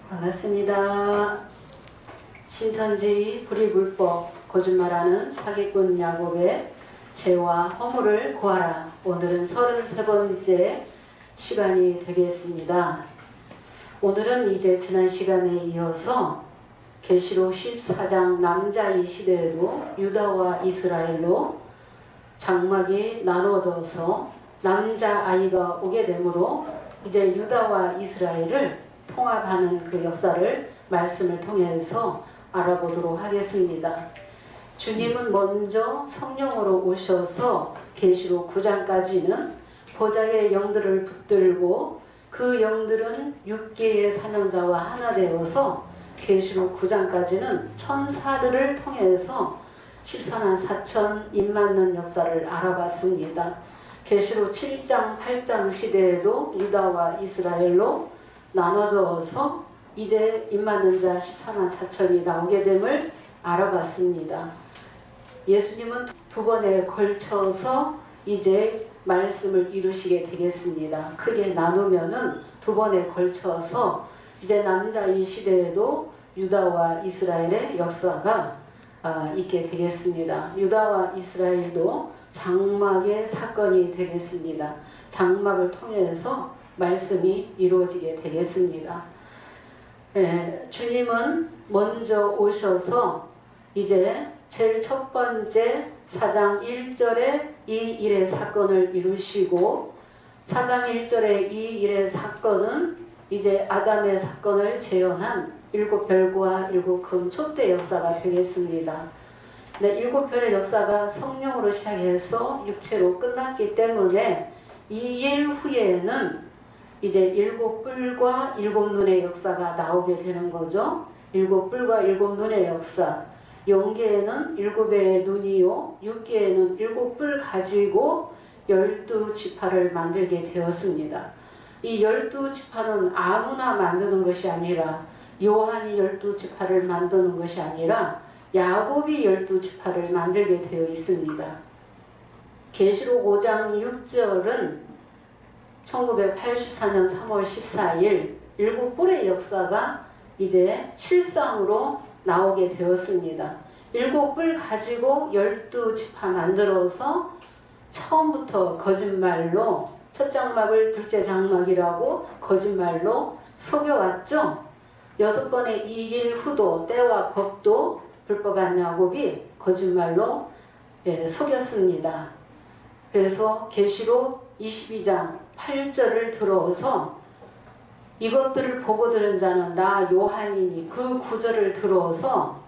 반갑습니다. 신천지 불의불법 거짓말하는 사기꾼 야곱의 죄와 허물을 고하라. 오늘은 33번째 시간이 되겠습니다. 오늘은 이제 지난 시간에 이어서 계시록 14장 남자의 시대에도 유다와 이스라엘로 장막이 나눠져서 남자아이가 오게 되므로 이제 유다와 이스라엘을 통합하는 그 역사를 말씀을 통해서 알아보도록 하겠습니다. 주님은 먼저 성령으로 오셔서 계시록 9장까지는 보좌의 영들을 붙들고 그 영들은 6개의 사명자와 하나 되어서 계시록 9장까지는 천사들을 통해서 14만 4천 입 맞는 역사를 알아봤습니다. 계시록 7장 8장 시대에도 유다와 이스라엘로 나눠져서 이제 입 맞는 자 14만 4천이 나오게 됨을 알아봤습니다. 예수님은 두 번에 걸쳐서 이제 말씀을 이루시게 되겠습니다. 크게 나누면은 두 번에 걸쳐서 이제 남자의 시대에도 유다와 이스라엘의 역사가 있게 되겠습니다. 유다와 이스라엘도 장막의 사건이 되겠습니다. 장막을 통해서 말씀이 이루어지게 되겠습니다. 주님은 먼저 오셔서 이제 제일 첫 번째 4장 1절에 이 일의 사건을 이루시고 4장 1절에 이 일의 사건은 이제 아담의 사건을 재현한 7별과 7금 촛대 역사가 되겠습니다. 네, 7별의 역사가 성령으로 시작해서 육체로 끝났기 때문에 이 일 후에는 이제 7뿔과 7눈의 역사가 나오게 되는 거죠. 7뿔과 7눈의 역사. 0개에는 7개의 눈이요, 6개에는 7뿔 가지고 12지파를 만들게 되었습니다. 이 12지파는 아무나 만드는 것이 아니라 요한이 12지파를 만드는 것이 아니라 야곱이 12지파를 만들게 되어 있습니다. 계시록 5장 6절은 1984년 3월 14일 7뿔의 역사가 이제 실상으로 나오게 되었습니다. 7뿔 가지고 12지파 만들어서 처음부터 거짓말로 첫 장막을 둘째 장막이라고 거짓말로 속여왔죠. 6번의 이 일 후도 때와 법도 불법한 야곱이 거짓말로 속였습니다. 그래서 계시록 22장 8절을 들어서 이것들을 보고 들은 자는 나 요한이니 그 구절을 들어서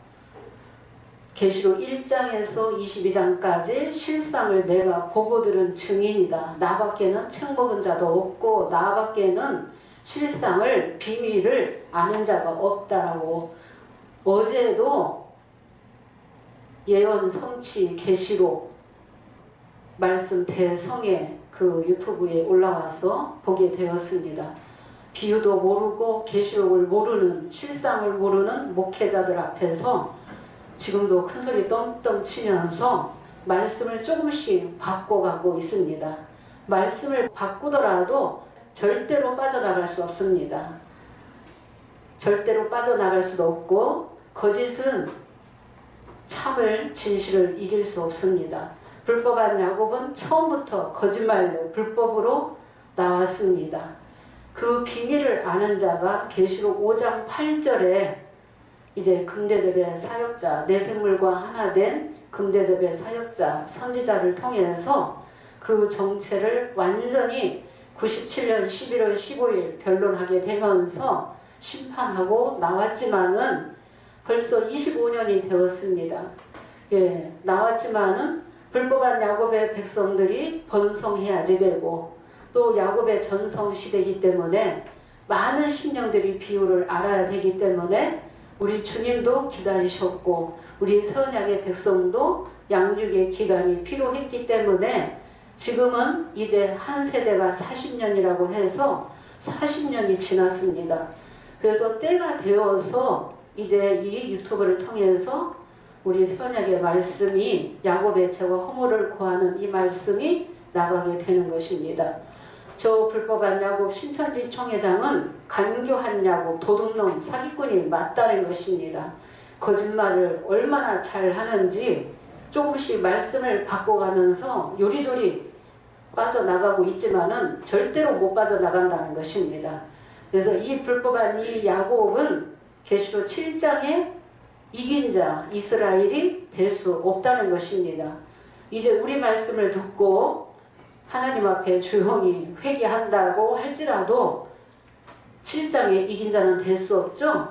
계시록 1장에서 22장까지 실상을 내가 보고 들은 증인이다. 나밖에는 책 먹은 자도 없고 나밖에는 실상을 비밀을 아는 자가 없다라고 어제도 예언 성취 계시록 말씀 대성에 그 유튜브에 올라와서 보게 되었습니다. 비유도 모르고 계시록을 모르는 실상을 모르는 목회자들 앞에서 지금도 큰소리 떵떵 치면서 말씀을 조금씩 바꿔가고 있습니다. 말씀을 바꾸더라도 절대로 빠져나갈 수 없습니다. 절대로 빠져나갈 수도 없고 거짓은 참을 진실을 이길 수 없습니다. 불법한 야곱은 처음부터 거짓말로 불법으로 나왔습니다. 그 비밀을 아는 자가 계시록 5장 8절에 이제 금대접의 사역자, 내생물과 하나 된 금대접의 사역자, 선지자를 통해서 그 정체를 완전히 97년 11월 15일 변론하게 되면서 심판하고 나왔지만은 벌써 25년이 되었습니다. 나왔지만은 불법한 야곱의 백성들이 번성해야지 되고 또 야곱의 전성시대이기 때문에 많은 신령들이 비유를 알아야 되기 때문에 우리 주님도 기다리셨고 우리 선약의 백성도 양육의 기간이 필요했기 때문에 지금은 이제 한 세대가 40년이라고 해서 40년이 지났습니다. 그래서 때가 되어서 이제 이 유튜브를 통해서 우리 선약의 말씀이 야곱의 죄와 허물을 고하는 이 말씀이 나가게 되는 것입니다. 저 불법한 야곱 신천지 총회장은 간교한 야곱 도둑놈 사기꾼이 맞다는 것입니다. 거짓말을 얼마나 잘 하는지 조금씩 말씀을 바꿔가면서 요리조리 빠져나가고 있지만은 절대로 못 빠져나간다는 것입니다. 그래서 이 불법한 이 야곱은 계시록 7장에 이긴 자 이스라엘이 될 수 없다는 것입니다. 이제 우리 말씀을 듣고 하나님 앞에 조용히 회개한다고 할지라도 7장에 이긴 자는 될 수 없죠.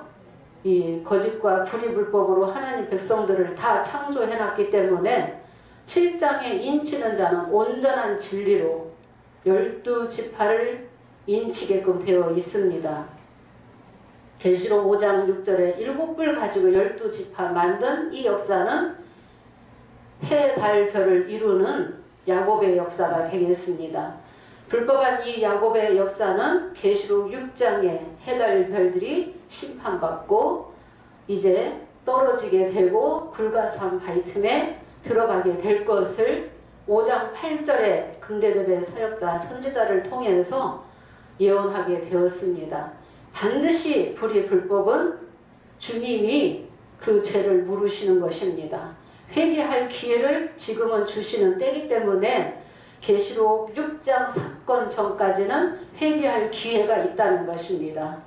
이 거짓과 불의불법으로 하나님 백성들을 다 창조해놨기 때문에 7장에 인치는 자는 온전한 진리로 12지파를 인치게끔 되어 있습니다. 계시록 5장 6절에 7뿔 가지고 12지파 만든 이 역사는 해, 달, 별을 이루는 야곱의 역사가 되겠습니다. 불법한 이 야곱의 역사는 계시록 6장에 해, 달, 별들이 심판받고 이제 떨어지게 되고 불가산 바위틈에 들어가게 될 것을 5장 8절에 긍대접의 사역자 선지자를 통해서 예언하게 되었습니다. 반드시 불의 불법은 주님이 그 죄를 물으시는 것입니다. 회개할 기회를 지금은 주시는 때이기 때문에 계시록 6장 사건 전까지는 회개할 기회가 있다는 것입니다.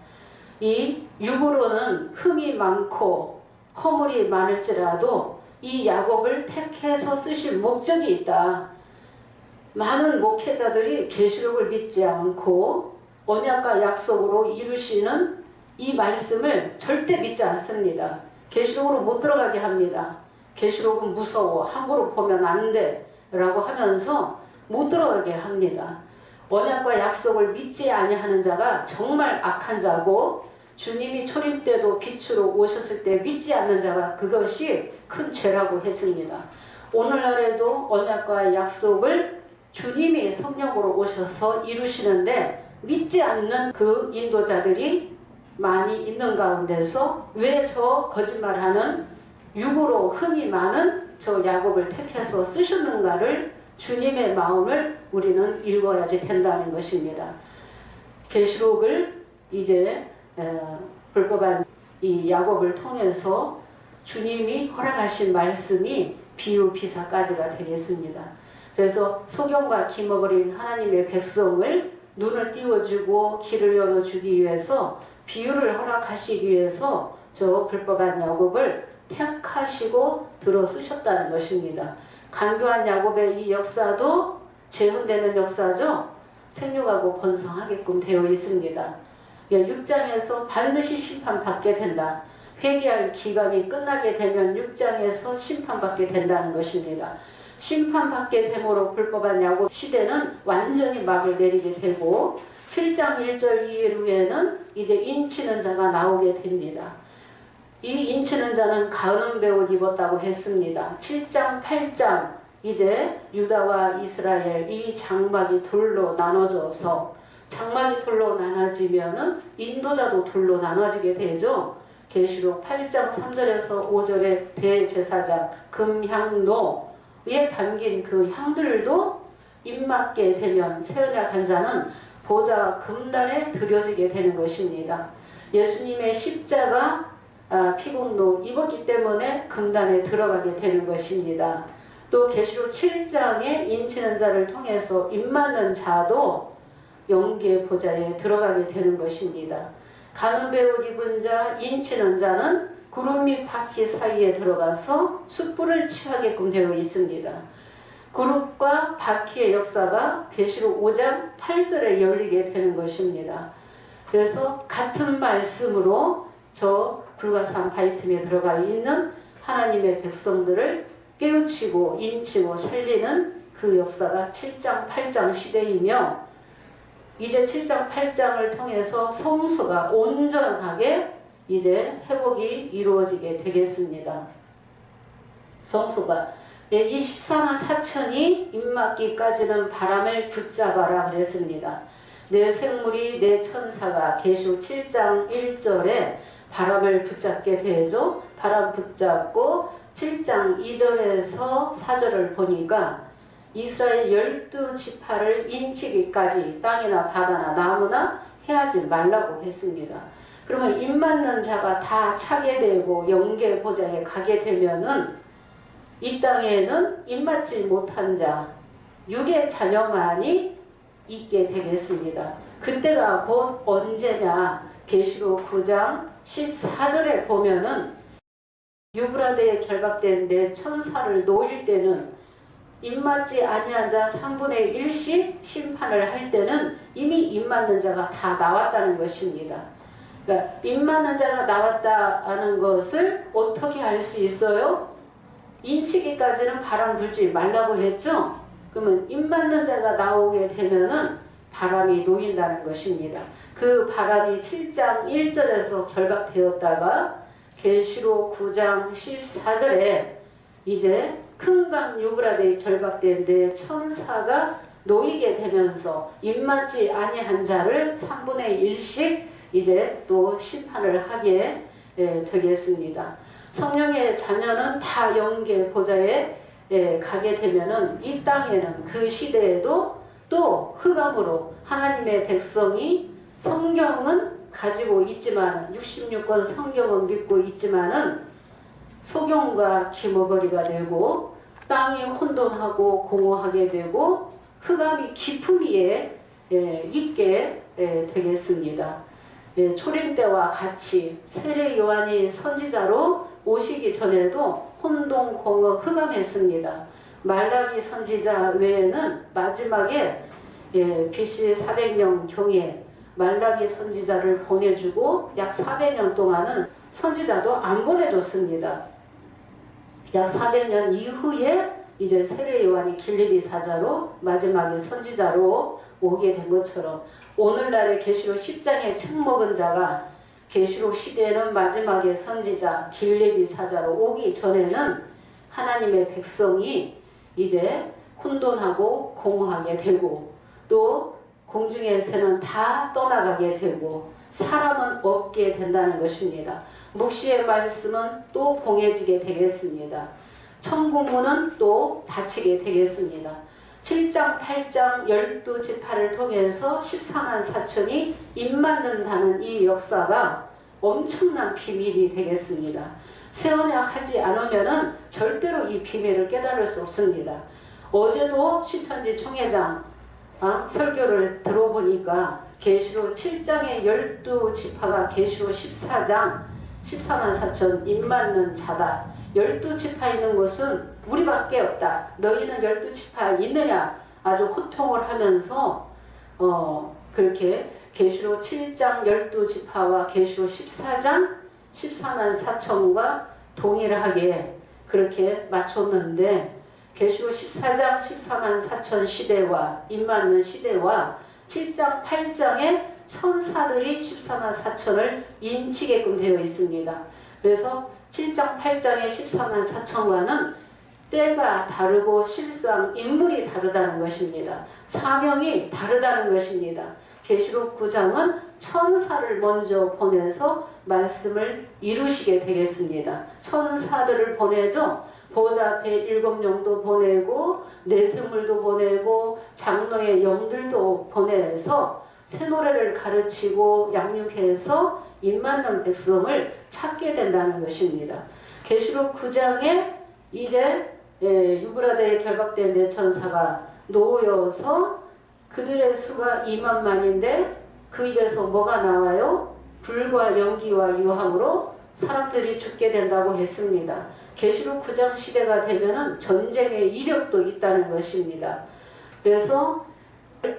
이 육으로는 흠이 많고 허물이 많을지라도 이 야곱을 택해서 쓰실 목적이 있다. 많은 목회자들이 계시록을 믿지 않고 언약과 약속으로 이루시는 이 말씀을 절대 믿지 않습니다. 계시록으로 못 들어가게 합니다. 계시록은 무서워, 함부로 보면 안 돼 라고 하면서 못 들어가게 합니다. 언약과 약속을 믿지 아니하는 자가 정말 악한 자고 주님이 초림 때도 빛으로 오셨을 때 믿지 않는 자가 그것이 큰 죄라고 했습니다. 오늘날에도 언약과 약속을 주님이 성령으로 오셔서 이루시는데 믿지 않는 그 인도자들이 많이 있는 가운데서 왜 저 거짓말하는 육으로 흠이 많은 저 야곱을 택해서 쓰셨는가를 주님의 마음을 우리는 읽어야지 된다는 것입니다. 계시록을 이제 불법한 이 야곱을 통해서 주님이 허락하신 말씀이 비유비사까지가 되겠습니다. 그래서 소경과 기먹어린 하나님의 백성을 눈을 띄워주고 길을 열어주기 위해서 비유를 허락하시기 위해서 저 불법한 야곱을 택하시고 들어 쓰셨다는 것입니다. 간교한 야곱의 이 역사도 재혼되는 역사죠. 생육하고 번성하게끔 되어 있습니다. 6장에서 반드시 심판받게 된다. 회개할 기간이 끝나게 되면 6장에서 심판받게 된다는 것입니다. 심판받게 됨으로 불법한 야곱 시대는 완전히 막을 내리게 되고 7장 1절 이후에는 이제 인치는 자가 나오게 됩니다. 이 인치는 자는 가늠배 옷 입었다고 했습니다. 7장 8장 이제 유다와 이스라엘 이 장막이 둘로 나눠져서 장막이 둘로 나눠지면은 인도자도 둘로 나눠지게 되죠. 계시록 8장 3절에서 5절의 대제사장 금향로에 담긴 그 향들도 입맞게 되면 세언약한 자는 보좌 금단에 들여지게 되는 것입니다. 예수님의 십자가 피공로 입었기 때문에 금단에 들어가게 되는 것입니다. 또 계시록 7장에 인치는 자를 통해서 입맞는 자도 영계의 보좌에 들어가게 되는 것입니다. 가늠배 옷 입은 자, 인치는 자는 구름 및 바퀴 사이에 들어가서 숯불을 취하게끔 되어 있습니다. 구름과 바퀴의 역사가 계시록 5장 8절에 열리게 되는 것입니다. 그래서 같은 말씀으로 저 불가산 바위틈에 들어가 있는 하나님의 백성들을 깨우치고 인치고 살리는 그 역사가 7장 8장 시대이며 이제 7장 8장을 통해서 성소가 온전하게 이제 회복이 이루어지게 되겠습니다. 성소가 이 14만 4천이 입맞기까지는 바람을 붙잡아라 그랬습니다. 내 생물이 내 천사가 계시록 7장 1절에 바람을 붙잡게 되죠. 바람 붙잡고 7장 2절에서 4절을 보니까 이스라엘 12지파를 인치기까지 땅이나 바다나 나무나 해하지 말라고 했습니다. 그러면 입맞는 자가 다 차게 되고 영계 보좌에 가게 되면은 이 땅에는 입맞지 못한 자, 육의 자녀만이 있게 되겠습니다. 그때가 곧 언제냐? 계시록 9장 14절에 보면은 유브라데에 결박된 내 천사를 놓일 때는 입맞지 아니한 자 3분의 1씩 심판을 할 때는 이미 입맞는 자가 다 나왔다는 것입니다. 그러니까 입맞는 자가 나왔다는 것을 어떻게 알 수 있어요? 인치기까지는 바람 불지 말라고 했죠? 그러면 입맞는 자가 나오게 되면은 바람이 놓인다는 것입니다. 그 바람이 7장 1절에서 결박되었다가 계시록 9장 14절에 이제 큰강 유브라데에 결박된 내 천사가 놓이게 되면서 입맞지 아니한 자를 3분의 1씩 이제 또 심판을 하게 되겠습니다. 성령의 자녀는 다 영계 보좌에 가게 되면은 이 땅에는 그 시대에도 또 흑암으로 하나님의 백성이 성경은 가지고 있지만 66권 성경은 믿고 있지만은 소경과 기머거리가 되고 땅이 혼돈하고 공허하게 되고 흑암이 깊음 위에 있게 되겠습니다. 초림 때와 같이 세례 요한이 선지자로 오시기 전에도 혼돈 공허 흑암했습니다. 말라기 선지자 외에는 마지막에 BC 400년 경에 말라기 선지자를 보내주고 약 400년 동안은 선지자도 안 보내줬습니다. 약 400년 이후에 이제 세례 요한이 길리비 사자로 마지막에 선지자로 오게 된 것처럼 오늘날의 계시록 10장에 책 먹은 자가 계시록 시대에는 마지막에 선지자 길리비 사자로 오기 전에는 하나님의 백성이 이제 혼돈하고 공허하게 되고 또 공중의 새는 다 떠나가게 되고 사람은 없게 된다는 것입니다. 묵시의 말씀은 또 봉해지게 되겠습니다. 천국문은 또 닫히게 되겠습니다. 7장 8장 12지파를 통해서 14만 4천이 입맞는다는 이 역사가 엄청난 비밀이 되겠습니다. 세언약하지 않으면 절대로 이 비밀을 깨달을 수 없습니다. 어제도 신천지 총회장 설교를 들어보니까 계시록 7장의 12지파가 계시록 14장 14만 4천 입맞는 자다. 12지파 있는 곳은 우리밖에 없다. 너희는 12지파 있느냐? 아주 호통을 하면서 그렇게 계시록 7장 12지파와 계시록 14장 14만 4천과 동일하게 그렇게 맞췄는데 계시록 14장 14만 4천 시대와 입맞는 시대와 7장 8장에 천사들이 14만 4천을 인치게끔 되어 있습니다. 그래서 7장 8장의 14만 4천과는 때가 다르고 실상 인물이 다르다는 것입니다. 사명이 다르다는 것입니다. 계시록 9장은 천사를 먼저 보내서 말씀을 이루시게 되겠습니다. 천사들을 보내죠. 보좌 앞에 7영도 보내고 내생물도 보내고 장로의 영들도 보내서 새 노래를 가르치고 양육해서 입맞는 백성을 찾게 된다는 것입니다. 계시록 9장에 이제 유브라데에 결박된 네 천사가 놓여서 그들의 수가 2만만인데 그 입에서 뭐가 나와요? 불과 연기와 유황으로 사람들이 죽게 된다고 했습니다. 계시록 9장 시대가 되면은 전쟁의 이력도 있다는 것입니다. 그래서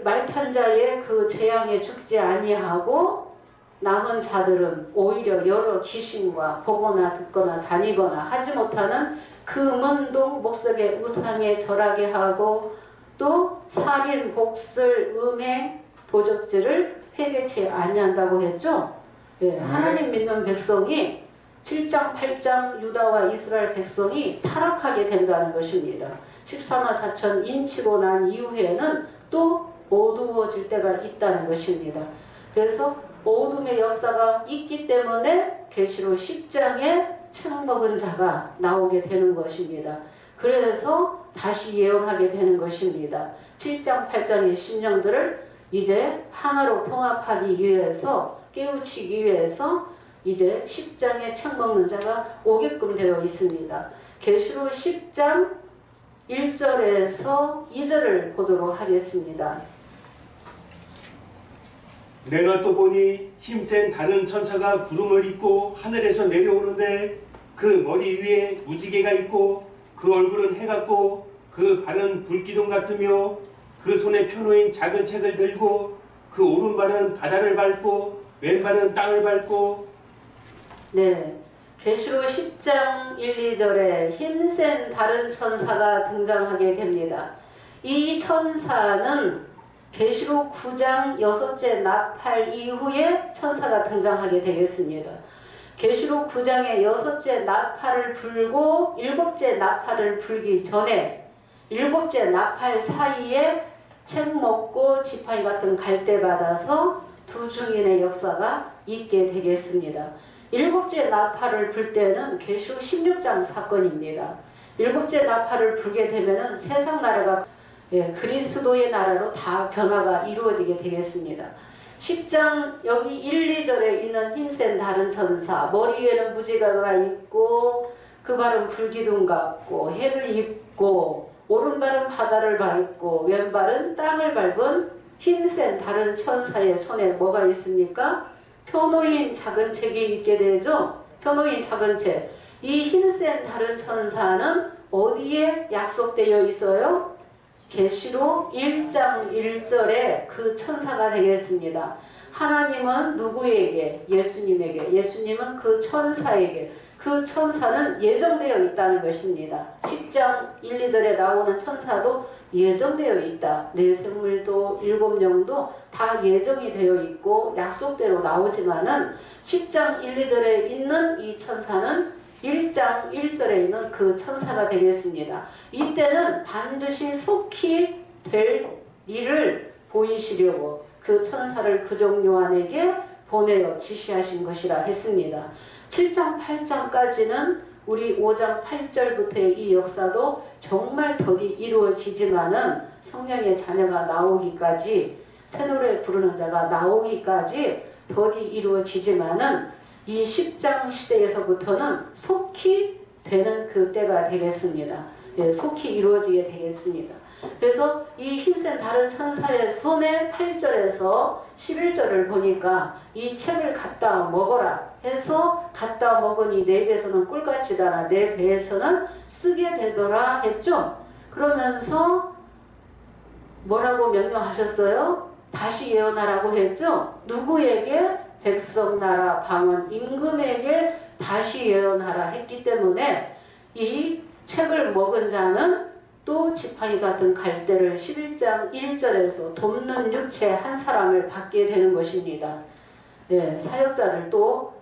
말탄 자의 그 재앙에 죽지 아니하고 남은 자들은 오히려 여러 귀신과 보거나 듣거나 다니거나 하지 못하는 금은동 목석의 우상에 절하게 하고 또 살인, 복술, 음행, 도적질을 회개치 아니한다고 했죠. 하나님 믿는 백성이 7장 8장 유다와 이스라엘 백성이 타락하게 된다는 것입니다. 14만 4천 인치고 난 이후에는 또 어두워질 때가 있다는 것입니다. 그래서 어둠의 역사가 있기 때문에 계시록 10장에 책 먹은 자가 나오게 되는 것입니다. 그래서 다시 예언하게 되는 것입니다. 7장 8장의 심령들을 이제 하나로 통합하기 위해서, 깨우치기 위해서 이제 10장의 책 먹는 자가 오게끔 되어 있습니다. 계시록 10장 1절에서 2절을 보도록 하겠습니다. 내가 또 보니 힘센 다른 천사가 구름을 입고 하늘에서 내려오는데 그 머리 위에 무지개가 있고 그 얼굴은 해 같고 그 발은 불기둥 같으며 그 손에 펴놓인 작은 책을 들고 그 오른발은 바다를 밟고 왼발은 땅을 밟고. 네, 계시록 10장 1, 2절에 힘센 다른 천사가 등장하게 됩니다. 이 천사는 계시록 9장 6째 나팔 이후에 천사가 등장하게 되겠습니다. 계시록 9장의 6째 나팔을 불고 7째 나팔을 불기 전에 7째 나팔 사이에 책 먹고 지팡이 같은 갈대 받아서 두 증인의 역사가 있게 되겠습니다. 7째 나팔을 불 때는 계시록 16장 사건입니다. 7째 나팔을 불게 되면은 세상 나라가 그리스도의 나라로 다 변화가 이루어지게 되겠습니다. 10장 여기 1, 2절에 있는 힘센 다른 천사, 머리 위에는 무지개가 있고 그 발은 불기둥 같고 해를 입고 오른발은 바다를 밟고 왼발은 땅을 밟은 힘센 다른 천사의 손에 뭐가 있습니까? 펴놓인 작은 책이 있게 되죠. 펴놓인 작은 책. 이 힘센 다른 천사는 어디에 약속되어 있어요? 계시록 1장 1절에 그 천사가 되겠습니다. 하나님은 누구에게? 예수님에게. 예수님은 그 천사에게. 그 천사는 예정되어 있다는 것입니다. 10장 1, 2절에 나오는 천사도 예정되어 있다. 네 생물도 7영도 다 예정이 되어 있고 약속대로 나오지만은 10장 1, 2절에 있는 이 천사는 1장 1절에 있는 그 천사가 되겠습니다. 이때는 반드시 속히 될 일을 보이시려고 그 천사를 그종 요한에게 보내어 지시하신 것이라 했습니다. 7장 8장까지는 우리 5장 8절부터의 이 역사도 정말 더디 이루어지지만은 성령의 자녀가 나오기까지, 새 노래 부르는 자가 나오기까지 더디 이루어지지만은 이 10장 시대에서부터는 속히 되는 그 때가 되겠습니다. 예, 속히 이루어지게 되겠습니다. 그래서 이 힘센 다른 천사의 손에 8절에서 11절을 보니까 이 책을 갖다 먹어라 해서 갖다 먹으니 내 배에서는 꿀같이 달아 내 배에서는 쓰게 되더라 했죠. 그러면서 뭐라고 명령하셨어요? 다시 예언하라고 했죠. 누구에게? 백성, 나라, 방언, 임금에게 다시 예언하라 했기 때문에 이 책을 먹은 자는 또 지팡이 같은 갈대를 11장 1절에서 돕는 육체 한 사람을 받게 되는 것입니다. 예, 사역자를 또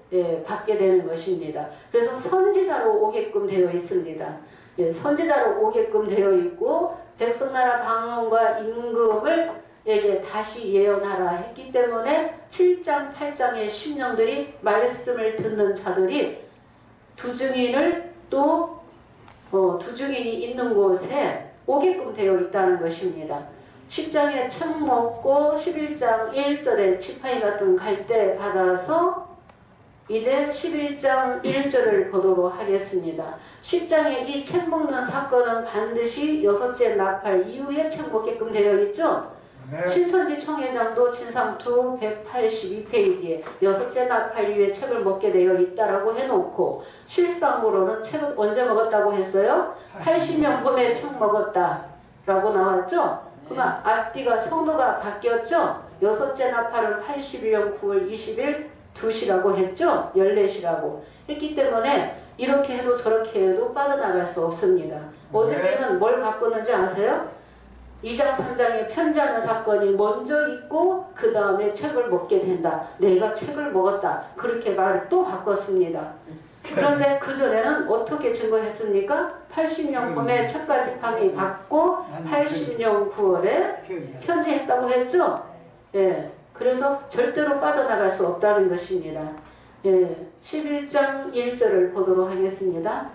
받게 되는 것입니다. 그래서 선지자로 오게끔 되어 있습니다. 예, 선지자로 오게끔 되어 있고 백성, 나라, 방언과 임금을 에게 다시 예언하라 했기 때문에 7장 8장의 심령들이 말씀을 듣는 자들이 두 증인을 또 두 증인이 있는 곳에 오게끔 되어 있다는 것입니다. 10장에 책 먹고 11장 1절에 지팡이 같은 갈대 받아서 이제 11장 1절을 보도록 하겠습니다. 10장에 이 책 먹는 사건은 반드시 6째 나팔 이후에 책 먹게끔 되어 있죠. 네. 신천지 총회장도 진상투 182페이지에 6째 나팔 이후에 책을 먹게 되어 있다라고 해놓고 실상으로는 책을 언제 먹었다고 했어요? 80년 봄에 책 먹었다라고 나왔죠? 그러면 앞뒤가 성도가 바뀌었죠? 6째 나팔은 81년 9월 20일 2시라고 했죠? 14시라고 했기 때문에 이렇게 해도 저렇게 해도 빠져나갈 수 없습니다. 어저께는 뭘 바꿨는지 아세요? 2장 3장에 편지하는 사건이 먼저 있고 그 다음에 책을 먹게 된다. 내가 책을 먹었다. 그렇게 말을 또 바꿨습니다. 그런데 그전에는 어떻게 증거했습니까? 80년 봄에 책과 지팡이 받고 80년 9월에 편지했다고 했죠? 예. 그래서 절대로 빠져나갈 수 없다는 것입니다. 예, 11장 1절을 보도록 하겠습니다.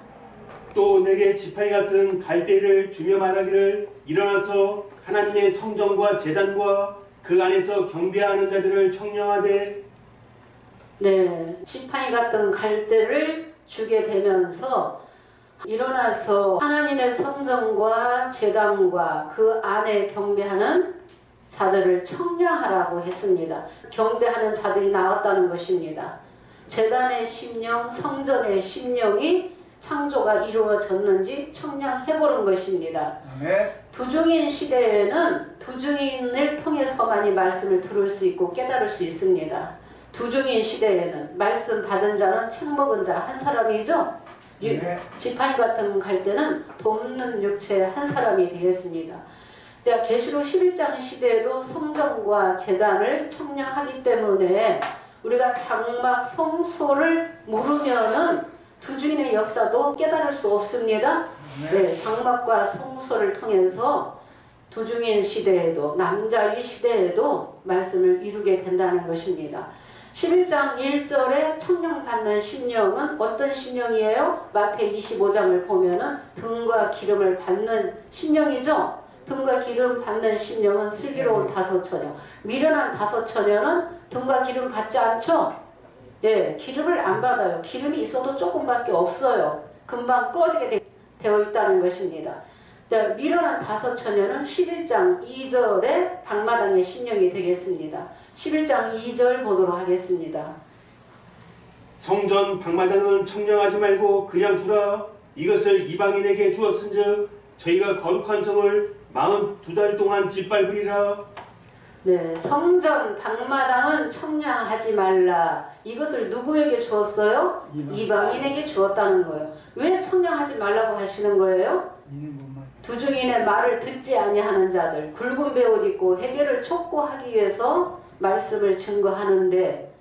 또 내게 지팡이 같은 갈대를 주며 말하기를 일어나서 하나님의 성전과 제단과 그 안에서 경배하는 자들을 청령하되. 네, 지팡이 같은 갈대를 주게 되면서 일어나서 하나님의 성전과 제단과 그 안에 경배하는 자들을 청량하라고 했습니다. 경배하는 자들이 나왔다는 것입니다. 제단의 심령, 성전의 심령이 창조가 이루어졌는지 청량해보는 것입니다. 두중인 시대에는 두중인을 통해서만이 말씀을 들을 수 있고 깨달을 수 있습니다. 두중인 시대에는 말씀 받은 자는 책 먹은 자 한 사람이죠. 지팡이 같은 갈대는 돕는 육체 한 사람이 되겠습니다. 계시록 11장 시대에도 성전과 제단을 청량하기 때문에 우리가 장막 성소를 모르면은 두중인의 역사도 깨달을 수 없습니다. 네, 장막과 성소를 통해서 두중인 시대에도 남자의 시대에도 말씀을 이루게 된다는 것입니다. 11장 1절에 청량받는 심령은 어떤 심령이에요? 마태 25장을 보면은 등과 기름을 받는 심령이죠. 등과 기름 받는 심령은 슬기로운 다섯 처녀. 미련한 다섯 처녀는 등과 기름 받지 않죠? 예, 기름을 안 받아요. 기름이 있어도 조금밖에 없어요. 금방 꺼지게 되어 있다는 것입니다. 미련한 다섯 처녀는 11장 2절에 방마당의 심령이 되겠습니다. 11장 2절 보도록 하겠습니다. 성전 방마당은 청량하지 말고 그냥 두라. 이것을 이방인에게 주었은즉 저희가 거룩한 성을 42달 동안 짓밟으리라. 네, 성전 방마당은 청량하지 말라. 이것을 누구에게 주었어요? 이방인에게 주었다는 거예요. 왜 청량하지 말라고 하시는 거예요? 두중인의 말을 듣지 아니하는 자들, 굵은 베옷 입고 회개를 촉구하기 위해서 말씀을 증거하는데,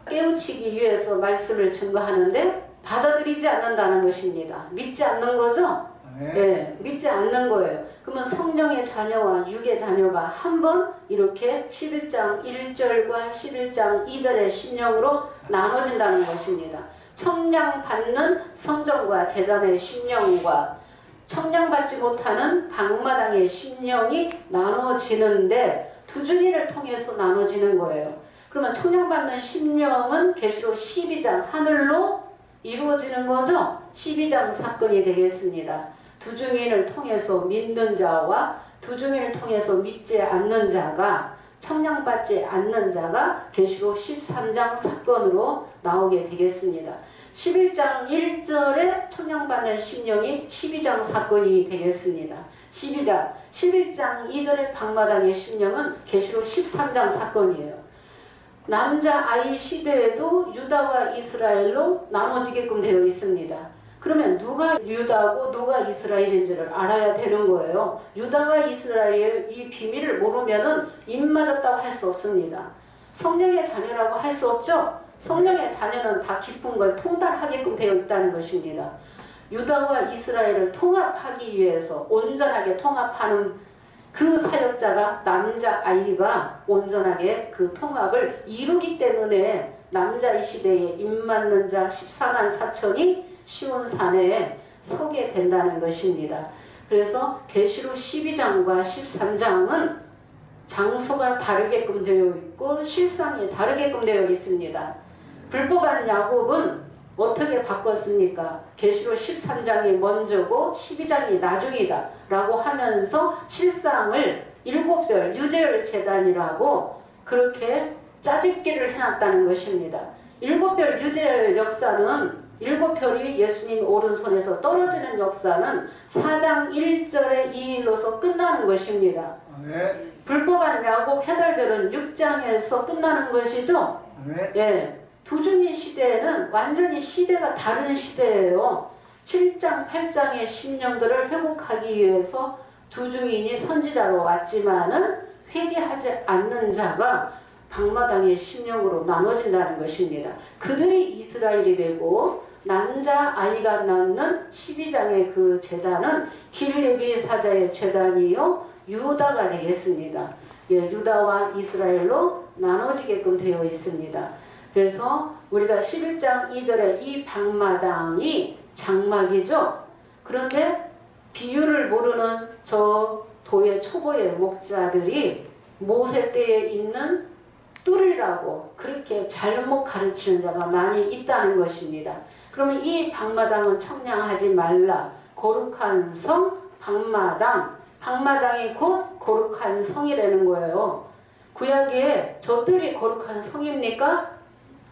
깨우치기 위해서 말씀을 증거하는데 받아들이지 않는다는 것입니다. 믿지 않는 거죠? 네, 믿지 않는 거예요. 그러면 성령의 자녀와 육의 자녀가 한번 이렇게 11장 1절과 11장 2절의 심령으로 나눠진다는 것입니다. 청량받는 성전과 제단의 심령과 청량받지 못하는 방마당의 심령이 나눠지는데 두중인을 통해서 나눠지는 거예요. 그러면 청량받는 심령은 계시록 12장 하늘로 이루어지는 거죠. 12장 사건이 되겠습니다. 두중인을 통해서 믿는 자와 두중인을 통해서 믿지 않는 자가 청량받지 않는 자가 계시록 13장 사건으로 나오게 되겠습니다. 11장 1절에 청량받는 심령이 12장 사건이 되겠습니다. 11장 2절의 방마당의 심령은 계시록 13장 사건이에요. 남자 아이 시대에도 유다와 이스라엘로 나눠지게끔 되어 있습니다. 그러면 누가 유다고 누가 이스라엘인지를 알아야 되는 거예요. 유다와 이스라엘 이 비밀을 모르면은 입 맞았다고 할 수 없습니다. 성령의 자녀라고 할 수 없죠. 성령의 자녀는 다 기쁜 걸 통달하게끔 되어 있다는 것입니다. 유다와 이스라엘을 통합하기 위해서 온전하게 통합하는 그 사역자가 남자아이가 온전하게 그 통합을 이루기 때문에 남자의 시대에 입맞는 자 14만 4천이 시온산에 서게 된다는 것입니다. 그래서 계시록 12장과 13장은 장소가 다르게끔 되어 있고 실상이 다르게끔 되어 있습니다. 불법한 야곱은 어떻게 바꿨습니까? 계시록 13장이 먼저고 12장이 나중이다 라고 하면서 실상을 7별 유재열 재단이라고 그렇게 짜집기를 해놨다는 것입니다. 7별 유재열 역사는 7별이 예수님 오른손에서 떨어지는 역사는 4장 1절의 2일로서 끝나는 것입니다. 불법한 야곱 해달별은 6장에서 끝나는 것이죠. 예. 두중인 시대에는 완전히 시대가 다른 시대예요. 7장, 8장의 심령들을 회복하기 위해서 두중인이 선지자로 왔지만은 회개하지 않는 자가 방마당의 심령으로 나눠진다는 것입니다. 그들이 이스라엘이 되고 남자 아이가 낳는 12장의 그 제단은 길레비 사자의 제단이요 유다가 되겠습니다. 예, 유다와 이스라엘로 나눠지게끔 되어 있습니다. 그래서 우리가 11장 2절에 이 방마당이 장막이죠. 그런데 비유를 모르는 저 도의 초보의 목자들이 모세 때에 있는 뜰이라고 그렇게 잘못 가르치는 자가 많이 있다는 것입니다. 그러면 이 방마당은 청량하지 말라. 거룩한 성 방마당. 방마당이 곧 거룩한 성이라는 거예요. 구약에 저 뜰이 거룩한 성입니까?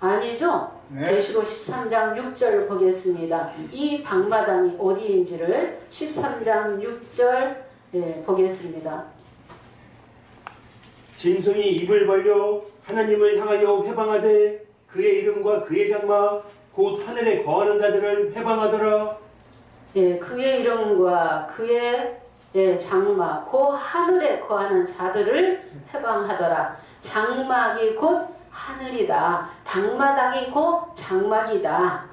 아니죠. 네. 계시록 13장 6절 보겠습니다. 이 방마당이 어디인지를 13장 6절 보겠습니다. 짐승이 입을 벌려 하나님을 향하여 회방하되 그의 이름과 그의 장막 곧 하늘에 거하는 자들을 회방하더라. 그의 이름과 그의 장막 곧 하늘에 거하는 자들을 회방하더라. 장막이 곧 하늘이다. 방마당이 곧 장막이다.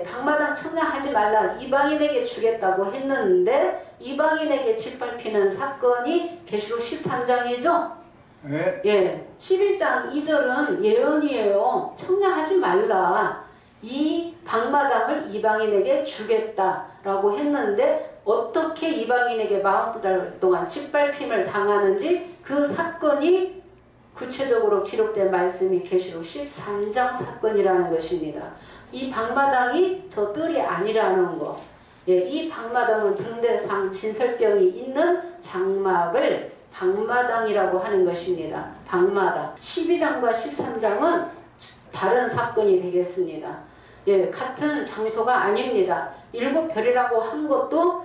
방마당 청량하지 말라. 이방인에게 주겠다고 했는데 이방인에게 짓밟히는 사건이 계시록 13장이죠. 네. 11장 2절은 예언이에요. 청량하지 말라. 이 방마당을 이방인에게 주겠다라고 했는데 어떻게 이방인에게 40달 동안 짓밟힘을 당하는지 그 사건이 구체적으로 기록된 말씀이 계시록 13장 사건이라는 것입니다. 이 방마당이 저 뜰이 아니라는 거. 이 방마당은 등대상 진설병이 있는 장막을 방마당이라고 하는 것입니다. 방마당. 12장과 13장은 다른 사건이 되겠습니다. 같은 장소가 아닙니다. 7별이라고 한 것도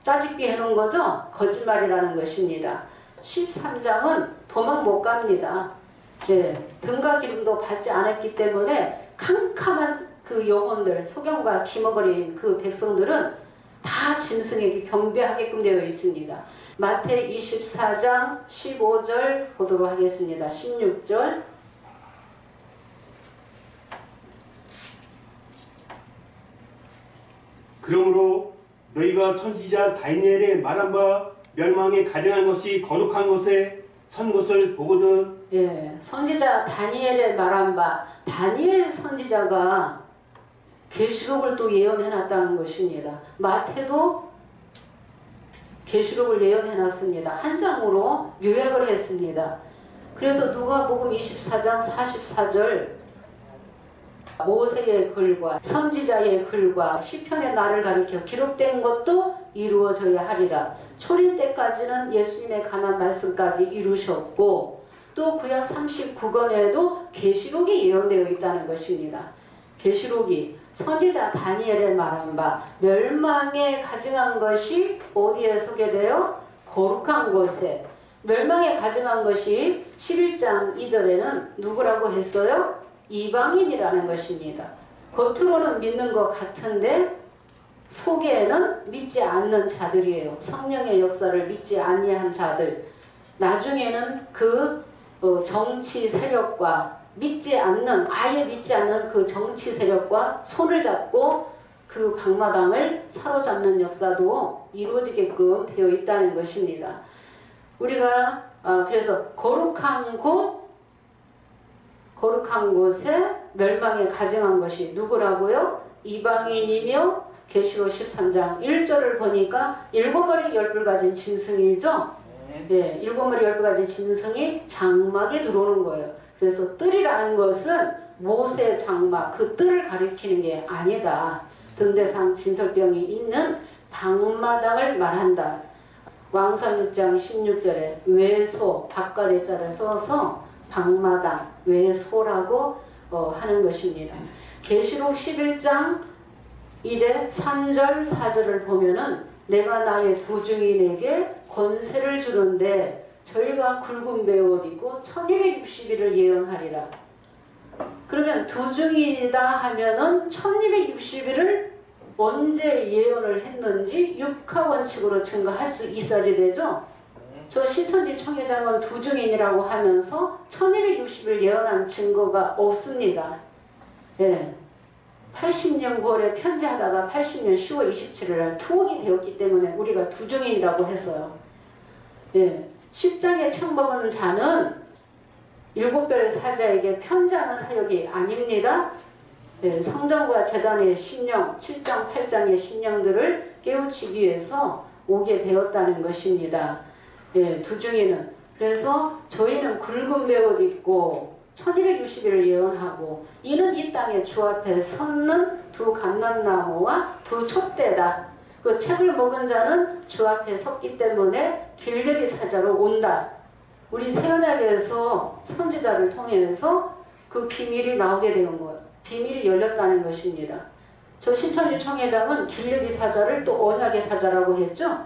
짜집기 해놓은 거죠? 거짓말이라는 것입니다. 13장은 도망 못 갑니다. 등과 기름도 받지 않았기 때문에 캄캄한 그 영혼들, 소경과 기머거린 그 백성들은 다 짐승에게 경배하게끔 되어 있습니다. 마태 24장 15절 보도록 하겠습니다. 16절 그러므로 너희가 선지자 다니엘의 말한 바 멸망에 가증한 것이 거룩한 곳에 선 것을 보거든. 선지자 다니엘의 말한 바 다니엘 선지자가 계시록을 또 예언해놨다는 것입니다. 마태도 계시록을 예언해놨습니다. 한 장으로 요약을 했습니다. 그래서 누가복음 24장 44절 모세의 글과 선지자의 글과 시편의 날을 가리켜 기록된 것도 이루어져야 하리라. 초림 때까지는 예수님의 관한 말씀까지 이루셨고 또 구약 39권에도 계시록이 예언되어 있다는 것입니다. 계시록이 선지자 다니엘의 말한 바 멸망에 가증한 것이 어디에 서게 돼요? 거룩한 곳에. 멸망에 가증한 것이 11장 2절에는 누구라고 했어요? 이방인이라는 것입니다. 겉으로는 믿는 것 같은데 속에는 믿지 않는 자들이에요. 성령의 역사를 믿지 아니한 자들. 나중에는 그 정치 세력과 아예 믿지 않는 그 정치 세력과 손을 잡고 그 방마당을 사로잡는 역사도 이루어지게끔 되어 있다는 것입니다. 우리가 그래서 거룩한 곳에 멸망에 가증한 것이 누구라고요? 이방인이며 계시록 13장 1절을 보니까 7머리 10뿔 가진 짐승이죠. 7머리 10뿔 가진 짐승이 장막에 들어오는 거예요. 그래서 뜰이라는 것은 모세 장막 그 뜰을 가리키는 게 아니다. 등대상 진설병이 있는 방마당을 말한다. 왕상 6장 16절에 외소 바깥의 자를 써서 방마당 외소라고 하는 것입니다. 계시록 11장 이제 3절 4절을 보면은 내가 나의 두 증인에게 권세를 주는데 저희가 굵은 베옷 입고 1260일을 예언하리라. 그러면 두 증인이다 하면은 1260일을 언제 예언을 했는지 육하원칙으로 증거할 수 있어야 되죠. 저 시천지 청회장은 두 증인이라고 하면서 1260일 예언한 증거가 없습니다. 80년 9월에 편지하다가 80년 10월 27일 날 투옥이 되었기 때문에 우리가 두 증인이라고 했어요. 10장에 책먹은 자는 일곱별 사자에게 편지하는 사역이 아닙니다. 네, 성전과 제단의 심령, 7장, 8장의 심령들을 깨우치기 위해서 오게 되었다는 것입니다. 네, 두중이는. 그래서 저희는 굵은 베옷 입고 1260일을 예언하고 이는 이 땅에 주 앞에 섰는 두 감람나무와 두 촛대다. 그 책을 먹은 자는 주 앞에 섰기 때문에 길르기 사자로 온다. 우리 새언약에서 선지자를 통해서 그 비밀이 나오게 된 거예요. 비밀이 열렸다는 것입니다. 저 신천지 총회장은 길르기 사자를 또 언약의 사자라고 했죠.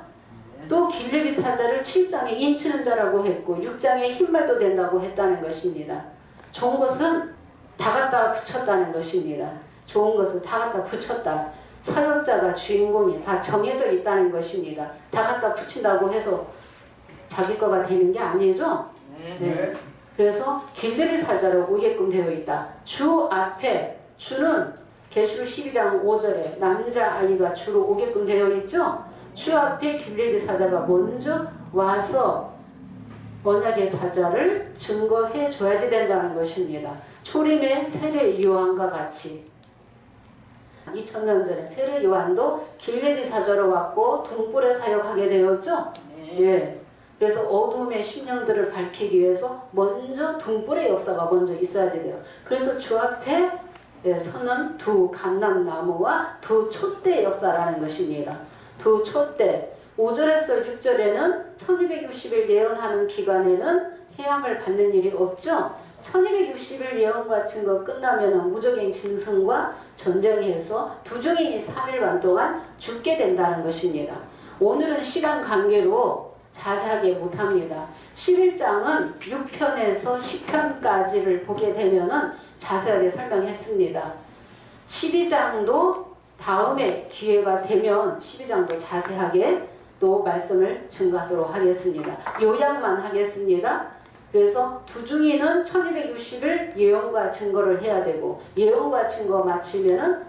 또 길르기 사자를 7장에 인치는 자라고 했고 6장에 흰말도 된다고 했다는 것입니다. 좋은 것은 다 갖다 붙였다는 것입니다. 좋은 것은 다 갖다 붙였다. 사역자가 주인공이 다 정해져 있다는 것입니다. 다 갖다 붙인다고 해서 자기 거가 되는 게 아니죠. 네. 그래서 길르기 사자로 오게끔 되어 있다. 주 앞에, 주는 계시록 12장 5절에 남자아이가 주로 오게끔 되어 있죠. 주 앞에 길르기 사자가 먼저 와서 언약의 사자를 증거해 줘야지 된다는 것입니다. 초림의 세례 요한과 같이 2000년 전에 세례 요한도 길르기 사자로 왔고 등불에 사역하게 되었죠. 예. 그래서 어둠의 심령들을 밝히기 위해서 먼저 등불의 역사가 먼저 있어야 돼요. 그래서 주 앞에 서는 두 감람나무와 두 촛대 역사라는 것입니다. 두 촛대. 5절에서 6절에는 1260일 예언하는 기간에는 해함을 받는 일이 없죠. 1260일 예언과 증거 끝나면 무적행 짐승과 전쟁에서 두중인이 3일반 동안 죽게 된다는 것입니다. 오늘은 시간 관계로 자세하게 못합니다. 11장은 6편에서 10편까지를 보게 되면 자세하게 설명했습니다. 12장도 다음에 기회가 되면 12장도 자세하게 또 말씀을 증거하도록 하겠습니다. 요약만 하겠습니다. 그래서 두중이는 1260일 예언과 증거를 해야 되고 예언과 증거 마치면은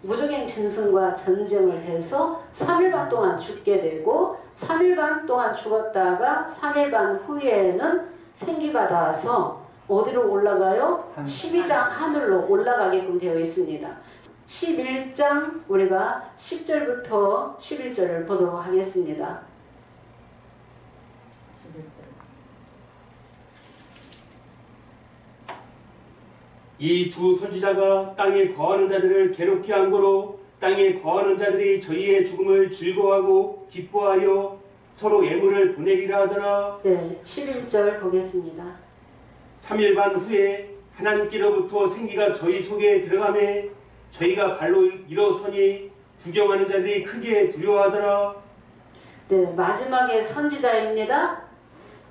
무적행 짐승과 전쟁을 해서 3일반 동안 죽게 되고 3일반 동안 죽었다가 3일반 후에는 생기받아서 어디로 올라가요? 12장 하늘로 올라가게끔 되어 있습니다. 11장 우리가 10절부터 11절을 보도록 하겠습니다. 이 두 선지자가 땅에 거하는 자들을 괴롭게 한 거로 땅에 거하는 자들이 저희의 죽음을 즐거워하고 기뻐하여 서로 예물을 보내리라 하더라. 네, 11절 보겠습니다. 3일반 후에 하나님께로부터 생기가 저희 속에 들어가매 저희가 발로 일어서니 구경하는 자들이 크게 두려워하더라. 네, 마지막에 선지자입니다.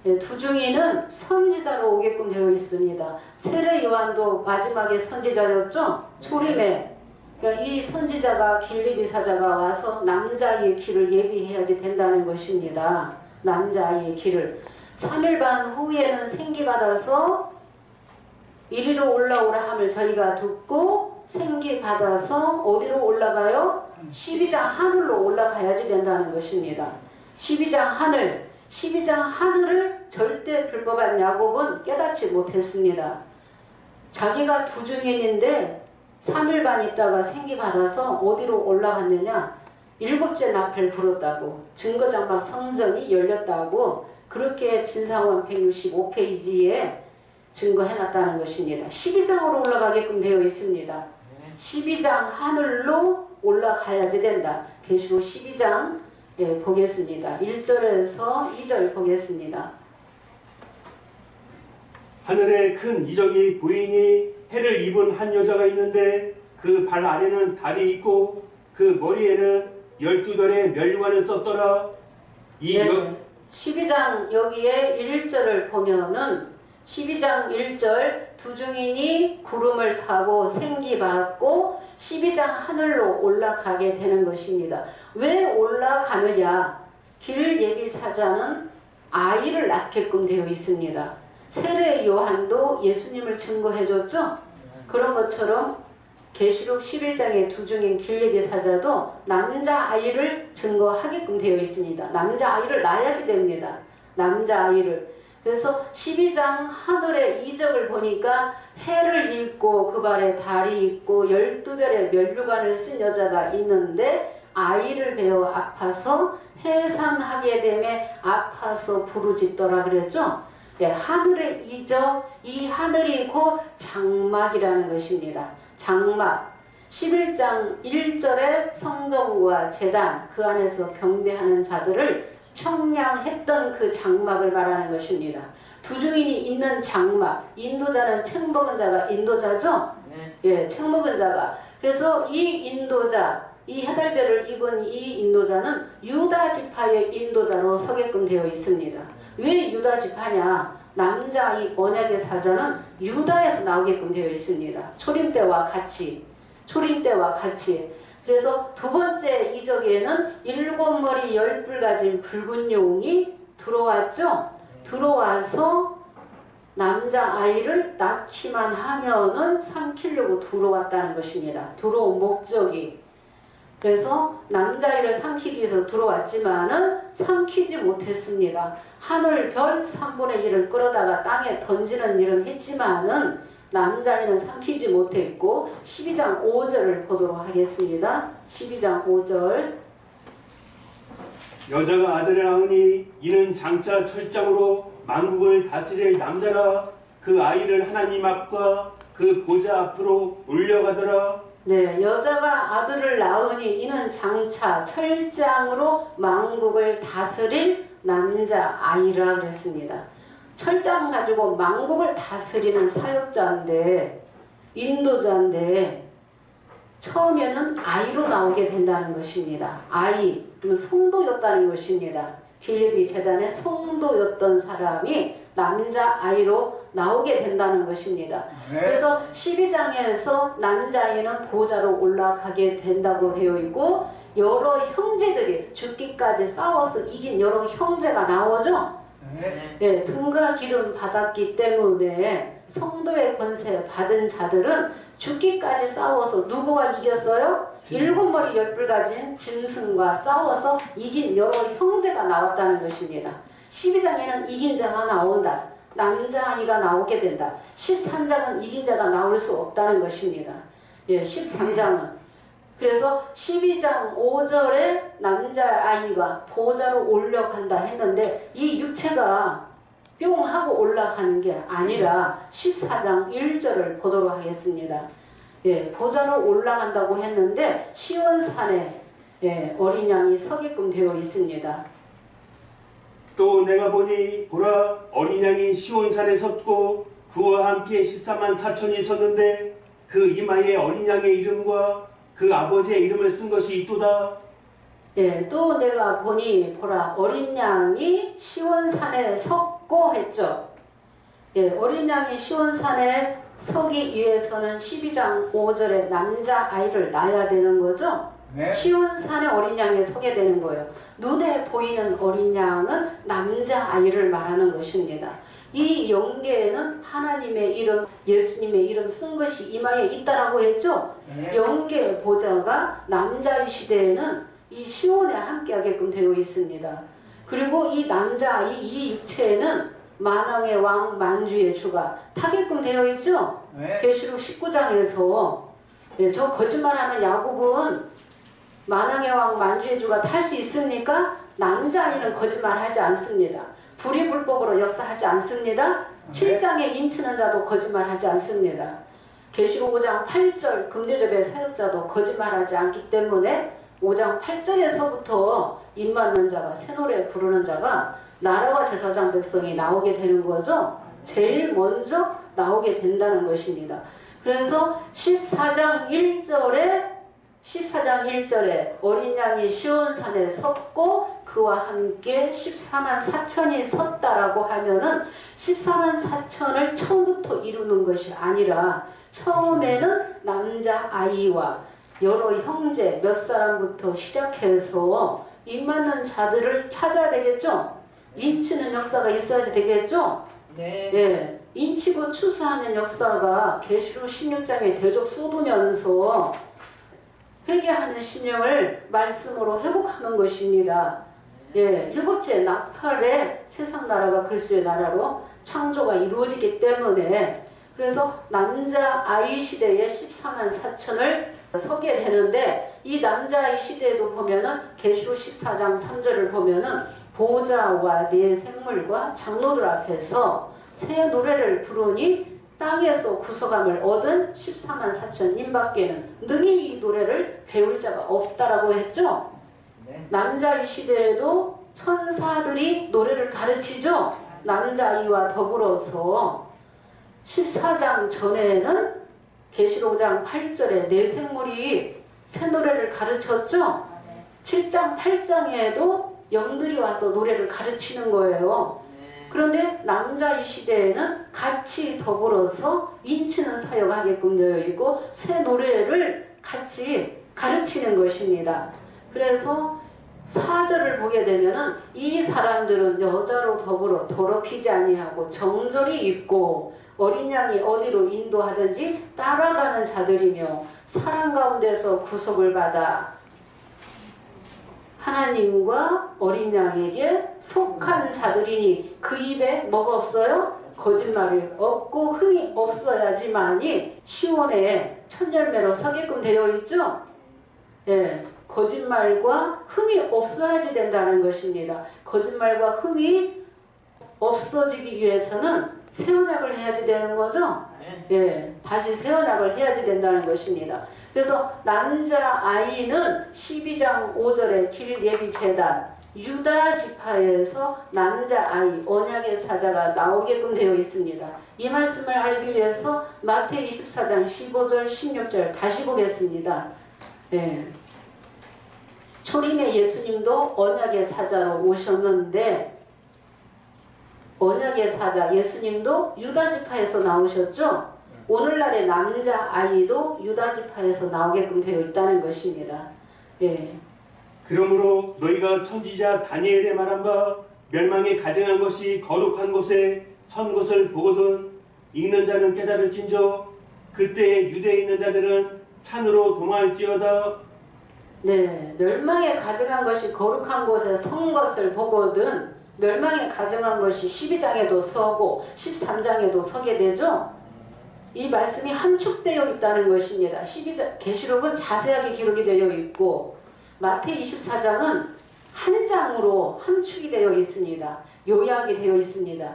네, 두중이는 선지자로 오게끔 되어 있습니다. 세례 요한도 마지막에 선지자였죠? 초림에. 그러니까 이 선지자가 길르기 사자가 와서 남자아이의 길을 예비해야지 된다는 것입니다. 남자아이의 길을. 3일반 후에는 생기받아서 이리로 올라오라 함을 저희가 듣고 생기받아서 어디로 올라가요? 12장 하늘로 올라가야지 된다는 것입니다. 12장 하늘. 12장 하늘을 절대 불법한 야곱은 깨닫지 못했습니다. 자기가 두중인인데 3일반 있다가 생기받아서 어디로 올라갔느냐? 7째 나팔 불었다고, 증거장막 성전이 열렸다고 그렇게 진상원 165페이지에 증거해놨다는 것입니다. 12장으로 올라가게끔 되어 있습니다. 12장 하늘로 올라가야지 된다. 계시록 12장 보겠습니다. 1절에서 2절 보겠습니다. 하늘에 큰 이적이 보이니 해를 입은 한 여자가 있는데 그 발 아래는 달이 있고 그 머리에는 12별의 멸류관을 썼더라. 12장 여기에 1절을 보면은 12장 1절 두중인이 구름을 타고 생기받고 12장 하늘로 올라가게 되는 것입니다. 왜 올라가느냐? 길 예비 사자는 아이를 낳게끔 되어 있습니다. 세례 요한도 예수님을 증거해줬죠? 그런 것처럼 계시록 11장의 두중인 길 예비 사자도 남자아이를 증거하게끔 되어 있습니다. 남자아이를 낳아야지 됩니다. 남자아이를. 그래서 12장 하늘의 이적을 보니까 해를 입고 그 발에 달이 있고 12별의 면류관을 쓴 여자가 있는데 아이를 베어 아파서 해산하게 되매 아파서 부르짖더라 그랬죠. 예, 하늘의 이적, 이 하늘이 곧 장막이라는 것입니다. 장막. 11장 1절에 성전과 제단 그 안에서 경배하는 자들을 청량했던 그 장막을 말하는 것입니다. 두 증인이 있는 장막, 인도자는 책 먹은 자가 인도자죠? 네. 예, 책 먹은 자가. 그래서 이 인도자, 이 해달별을 입은 이 인도자는 유다 지파의 인도자로 서게끔 되어 있습니다. 왜 유다 지파냐? 남자 이 언약의 사자는 유다에서 나오게끔 되어 있습니다. 초림 때와 같이. 그래서 두 번째 이적에는 7머리 10뿔 가진 붉은 용이 들어왔죠. 들어와서 남자아이를 낳기만 하면은 삼키려고 들어왔다는 것입니다. 들어온 목적이. 그래서 남자아이를 삼키기 위해서 들어왔지만은 삼키지 못했습니다. 하늘 별 3분의 1을 끌어다가 땅에 던지는 일은 했지만은 남자아이는 삼키지 못했고 12장 5절을 보도록 하겠습니다. 12장 5절. 여자가 아들을 낳으니 이는 장차 철장으로 만국을 다스릴 남자라. 그 아이를 하나님 앞과 그 보좌 앞으로 올려가더라. 네, 여자가 아들을 낳으니 이는 장차 철장으로 만국을 다스릴 남자아이라 그랬습니다. 철장 가지고 만국을 다스리는 사역자인데 인도자인데 처음에는 아이로 나오게 된다는 것입니다. 아이, 성도였다는 것입니다. 빌립이 제단의 성도였던 사람이 남자아이로 나오게 된다는 것입니다. 네. 그래서 12장에서 남자아이는 보좌로 올라가게 된다고 되어 있고 여러 형제들이 죽기까지 싸워서 이긴 여러 형제가 나오죠. 네. 예, 등과 기름 받았기 때문에 성도의 권세 받은 자들은 죽기까지 싸워서 누구와 이겼어요? 7머리 10뿔 가진 짐승과 싸워서 이긴 여러 형제가 나왔다는 것입니다. 12장에는 이긴 자가 나온다. 남자아이가 나오게 된다. 13장은 이긴 자가 나올 수 없다는 것입니다. 예, 13장은. 그래서 12장 5절에 남자아이가 보좌로 올라간다 했는데 이 육체가 뿅 하고 올라가는 게 아니라 14장 1절을 보도록 하겠습니다. 예, 보좌로 올라간다고 했는데 시온산에 예, 어린 양이 서게끔 되어 있습니다. 또 내가 보니 보라 어린 양이 시온산에 섰고 그와 함께 14만 4천이 섰는데 그 이마에 어린 양의 이름과 그 아버지의 이름을 쓴 것이 있도다. 예, 또 내가 보니 보라 어린 양이 시온산에 섰고 했죠. 예, 어린 양이 시온산에 서기 위해서는 12장 5절에 남자아이를 낳아야 되는 거죠. 네. 시온산에 어린 양이 서게 되는 거예요. 눈에 보이는 어린 양은 남자아이를 말하는 것입니다. 이 영계에는 하나님의 이름, 예수님의 이름 쓴 것이 이마에 있다라고 했죠. 네. 영계 보좌가 남자의 시대에는 이 시온에 함께하게끔 되어 있습니다. 그리고 이 남자아이 이 육체에는 만왕의 왕 만주의 주가 타게끔 되어 있죠. 네. 계시록 19장에서 예, 저 거짓말하는 야곱은 만왕의 왕 만주의 주가 탈 수 있습니까? 남자아이는 거짓말하지 않습니다. 불의불법으로 역사하지 않습니다. 7장에 인치는 자도 거짓말하지 않습니다. 계시록 5장 8절 금대접의 사역자도 거짓말하지 않기 때문에 5장 8절에서부터 입 맞는 자가 새 노래 부르는 자가 나라와 제사장 백성이 나오게 되는 거죠. 제일 먼저 나오게 된다는 것입니다. 그래서 14장 1절에 어린 양이 시온산에 섰고 그와 함께 14만 4천이 섰다라고 하면은 14만 4천을 처음부터 이루는 것이 아니라 처음에는 남자아이와 여러 형제 몇 사람부터 시작해서 입 맞는 자들을 찾아야 되겠죠? 인치는 역사가 있어야 되겠죠? 네. 예, 인치고 추수하는 역사가 계시록 16장에 대접 쏟으면서 회개하는 심령을 말씀으로 회복하는 것입니다. 예, 일곱째 나팔에 세상 나라가 그리스도의 나라로 창조가 이루어지기 때문에 그래서 남자아이 시대에 14만 4천을 서게 되는데 이 남자아이 시대에도 보면은 계시록 14장 3절을 보면은 보좌와 네 생물과 장로들 앞에서 새 노래를 부르니 땅에서 구속함을 얻은 14만 4천 인밖에는 능히 이 노래를 배울 자가 없다라고 했죠. 네. 남자아이 시대에도 천사들이 노래를 가르치죠. 남자아이와 더불어서 14장 전에는 계시록 5장 8절에 네 생물이 새 노래를 가르쳤죠. 7장 8장에도 영들이 와서 노래를 가르치는 거예요. 그런데 남자아이 시대에는 같이 더불어서 인치는 사역하게끔 되어 있고 새 노래를 같이 가르치는 것입니다. 그래서 4절을 보게 되면은 이 사람들은 여자로 더불어 더럽히지 아니하고 정절이 있고 어린 양이 어디로 인도하든지 따라가는 자들이며 사랑 가운데서 구속을 받아 하나님과 어린 양에게 속한 자들이니 그 입에 뭐가 없어요? 거짓말이 없고 흠이 없어야지만이 시온에 첫 열매로 서게끔 되어 있죠? 예, 거짓말과 흠이 없어야지 된다는 것입니다. 거짓말과 흠이 없어지기 위해서는 새 언약을 해야지 되는 거죠? 예, 다시 새 언약을 해야지 된다는 것입니다. 그래서 남자아이는 12장 5절에 길 예비 제단 유다 지파에서 남자아이 언약의 사자가 나오게끔 되어 있습니다. 이 말씀을 알기 위해서 마태 24장 15절 16절 다시 보겠습니다. 예. 초림의 예수님도 언약의 사자로 오셨는데 언약의 사자 예수님도 유다지파에서 나오셨죠. 오늘날의 남자아이도 유다지파에서 나오게끔 되어 있다는 것입니다. 예. 그러므로 너희가 선지자 다니엘의 말한 바 멸망에 가증한 것이 거룩한 곳에 선 것을 보거든 읽는 자는 깨달을진저 그때에 유대에 있는 자들은 산으로 동할지어다. 네, 멸망에 가증한 것이 거룩한 곳에 선 것을 보거든 멸망에 가증한 것이 12장에도 서고 13장에도 서게 되죠. 이 말씀이 함축되어 있다는 것입니다. 12장 계시록은 자세하게 기록이 되어 있고 마태 24장은 한 장으로 함축이 되어 있습니다. 요약이 되어 있습니다.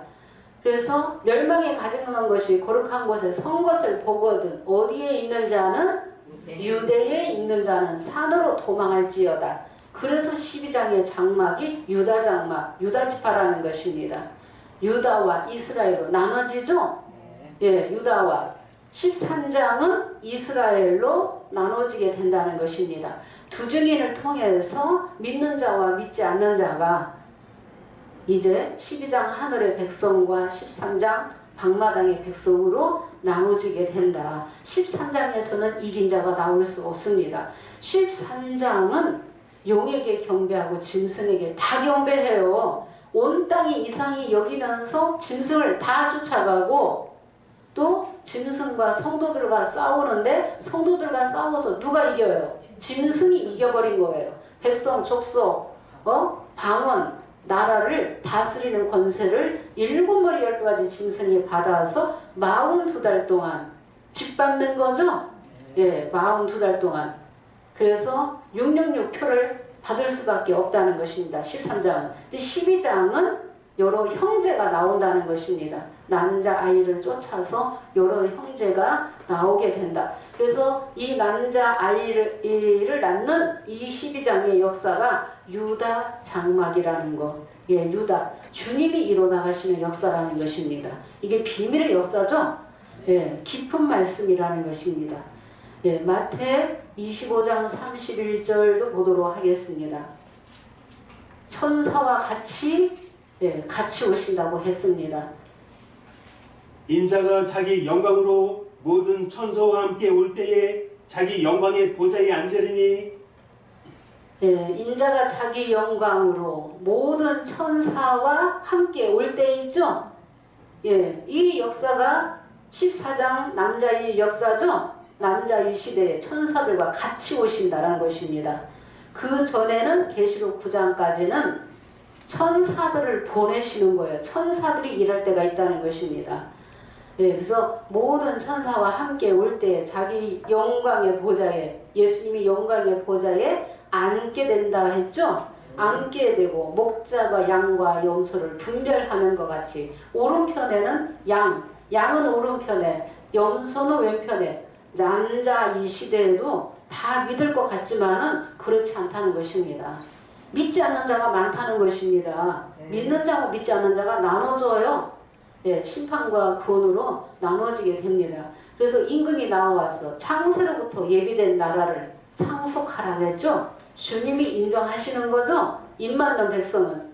그래서 멸망에 가증한 것이 거룩한 곳에 선 것을 보거든 어디에 있는 자는 유대에 있는 자는 산으로 도망할지어다. 그래서 12장의 장막이 유다 장막, 유다 지파라는 것입니다. 유다와 이스라엘로 나눠지죠? 예, 유다와 13장은 이스라엘로 나눠지게 된다는 것입니다. 두 증인을 통해서 믿는 자와 믿지 않는 자가 이제 12장 하늘의 백성과 13장 방마당의 백성으로 나눠지게 된다. 13장에서는 이긴 자가 나올 수 없습니다. 13장은 용에게 경배하고 짐승에게 다 경배해요. 온 땅이 이상히 여기면서 짐승을 다 쫓아가고 또 짐승과 성도들과 싸우는데 성도들과 싸워서 누가 이겨요? 짐승이 이겨버린 거예요. 백성, 족속, 방언, 나라를 다스리는 권세를 7머리 12가지 짐승이 받아서 42달 동안 짓밟는 거죠? 예, 42달 동안. 그래서 666표를 받을 수밖에 없다는 것입니다. 13장은. 근데 12장은 여러 형제가 나온다는 것입니다. 남자아이를 쫓아서 여러 형제가 나오게 된다. 그래서 이 남자아이를 낳는 이 12장의 역사가 유다 장막이라는 것. 예, 유다. 주님이 이뤄나가시는 역사라는 것입니다. 이게 비밀의 역사죠? 예, 깊은 말씀이라는 것입니다. 예, 마태 25장 31절도 보도록 하겠습니다. 천사와 같이 오신다고 했습니다. 인자가 자기 영광으로 모든 천사와 함께 올 때에 자기 영광의 보좌에 앉으리니 예, 인자가 자기 영광으로 모든 천사와 함께 올 때 있죠? 예, 이 역사가 14장 남자의 역사죠? 남자의 시대에 천사들과 같이 오신다는 것입니다. 그 전에는 계시록 9장까지는 천사들을 보내시는 거예요. 천사들이 일할 때가 있다는 것입니다. 예, 그래서 모든 천사와 함께 올 때 자기 영광의 보좌에, 예수님이 영광의 보좌에 앉게 된다 했죠? 앉게 되고 목자와 양과 염소를 분별하는 것 같이 오른편에는 양은 오른편에, 염소는 왼편에, 남자 이 시대에도 다 믿을 것 같지만은 그렇지 않다는 것입니다. 믿지 않는 자가 많다는 것입니다. 믿는 자와 믿지 않는 자가 나눠져요. 예, 심판과 구원으로 나눠지게 됩니다. 그래서 임금이 나와서 창세로부터 예비된 나라를 상속하라 했죠. 주님이 인정하시는 거죠. 입 맞는 백성은.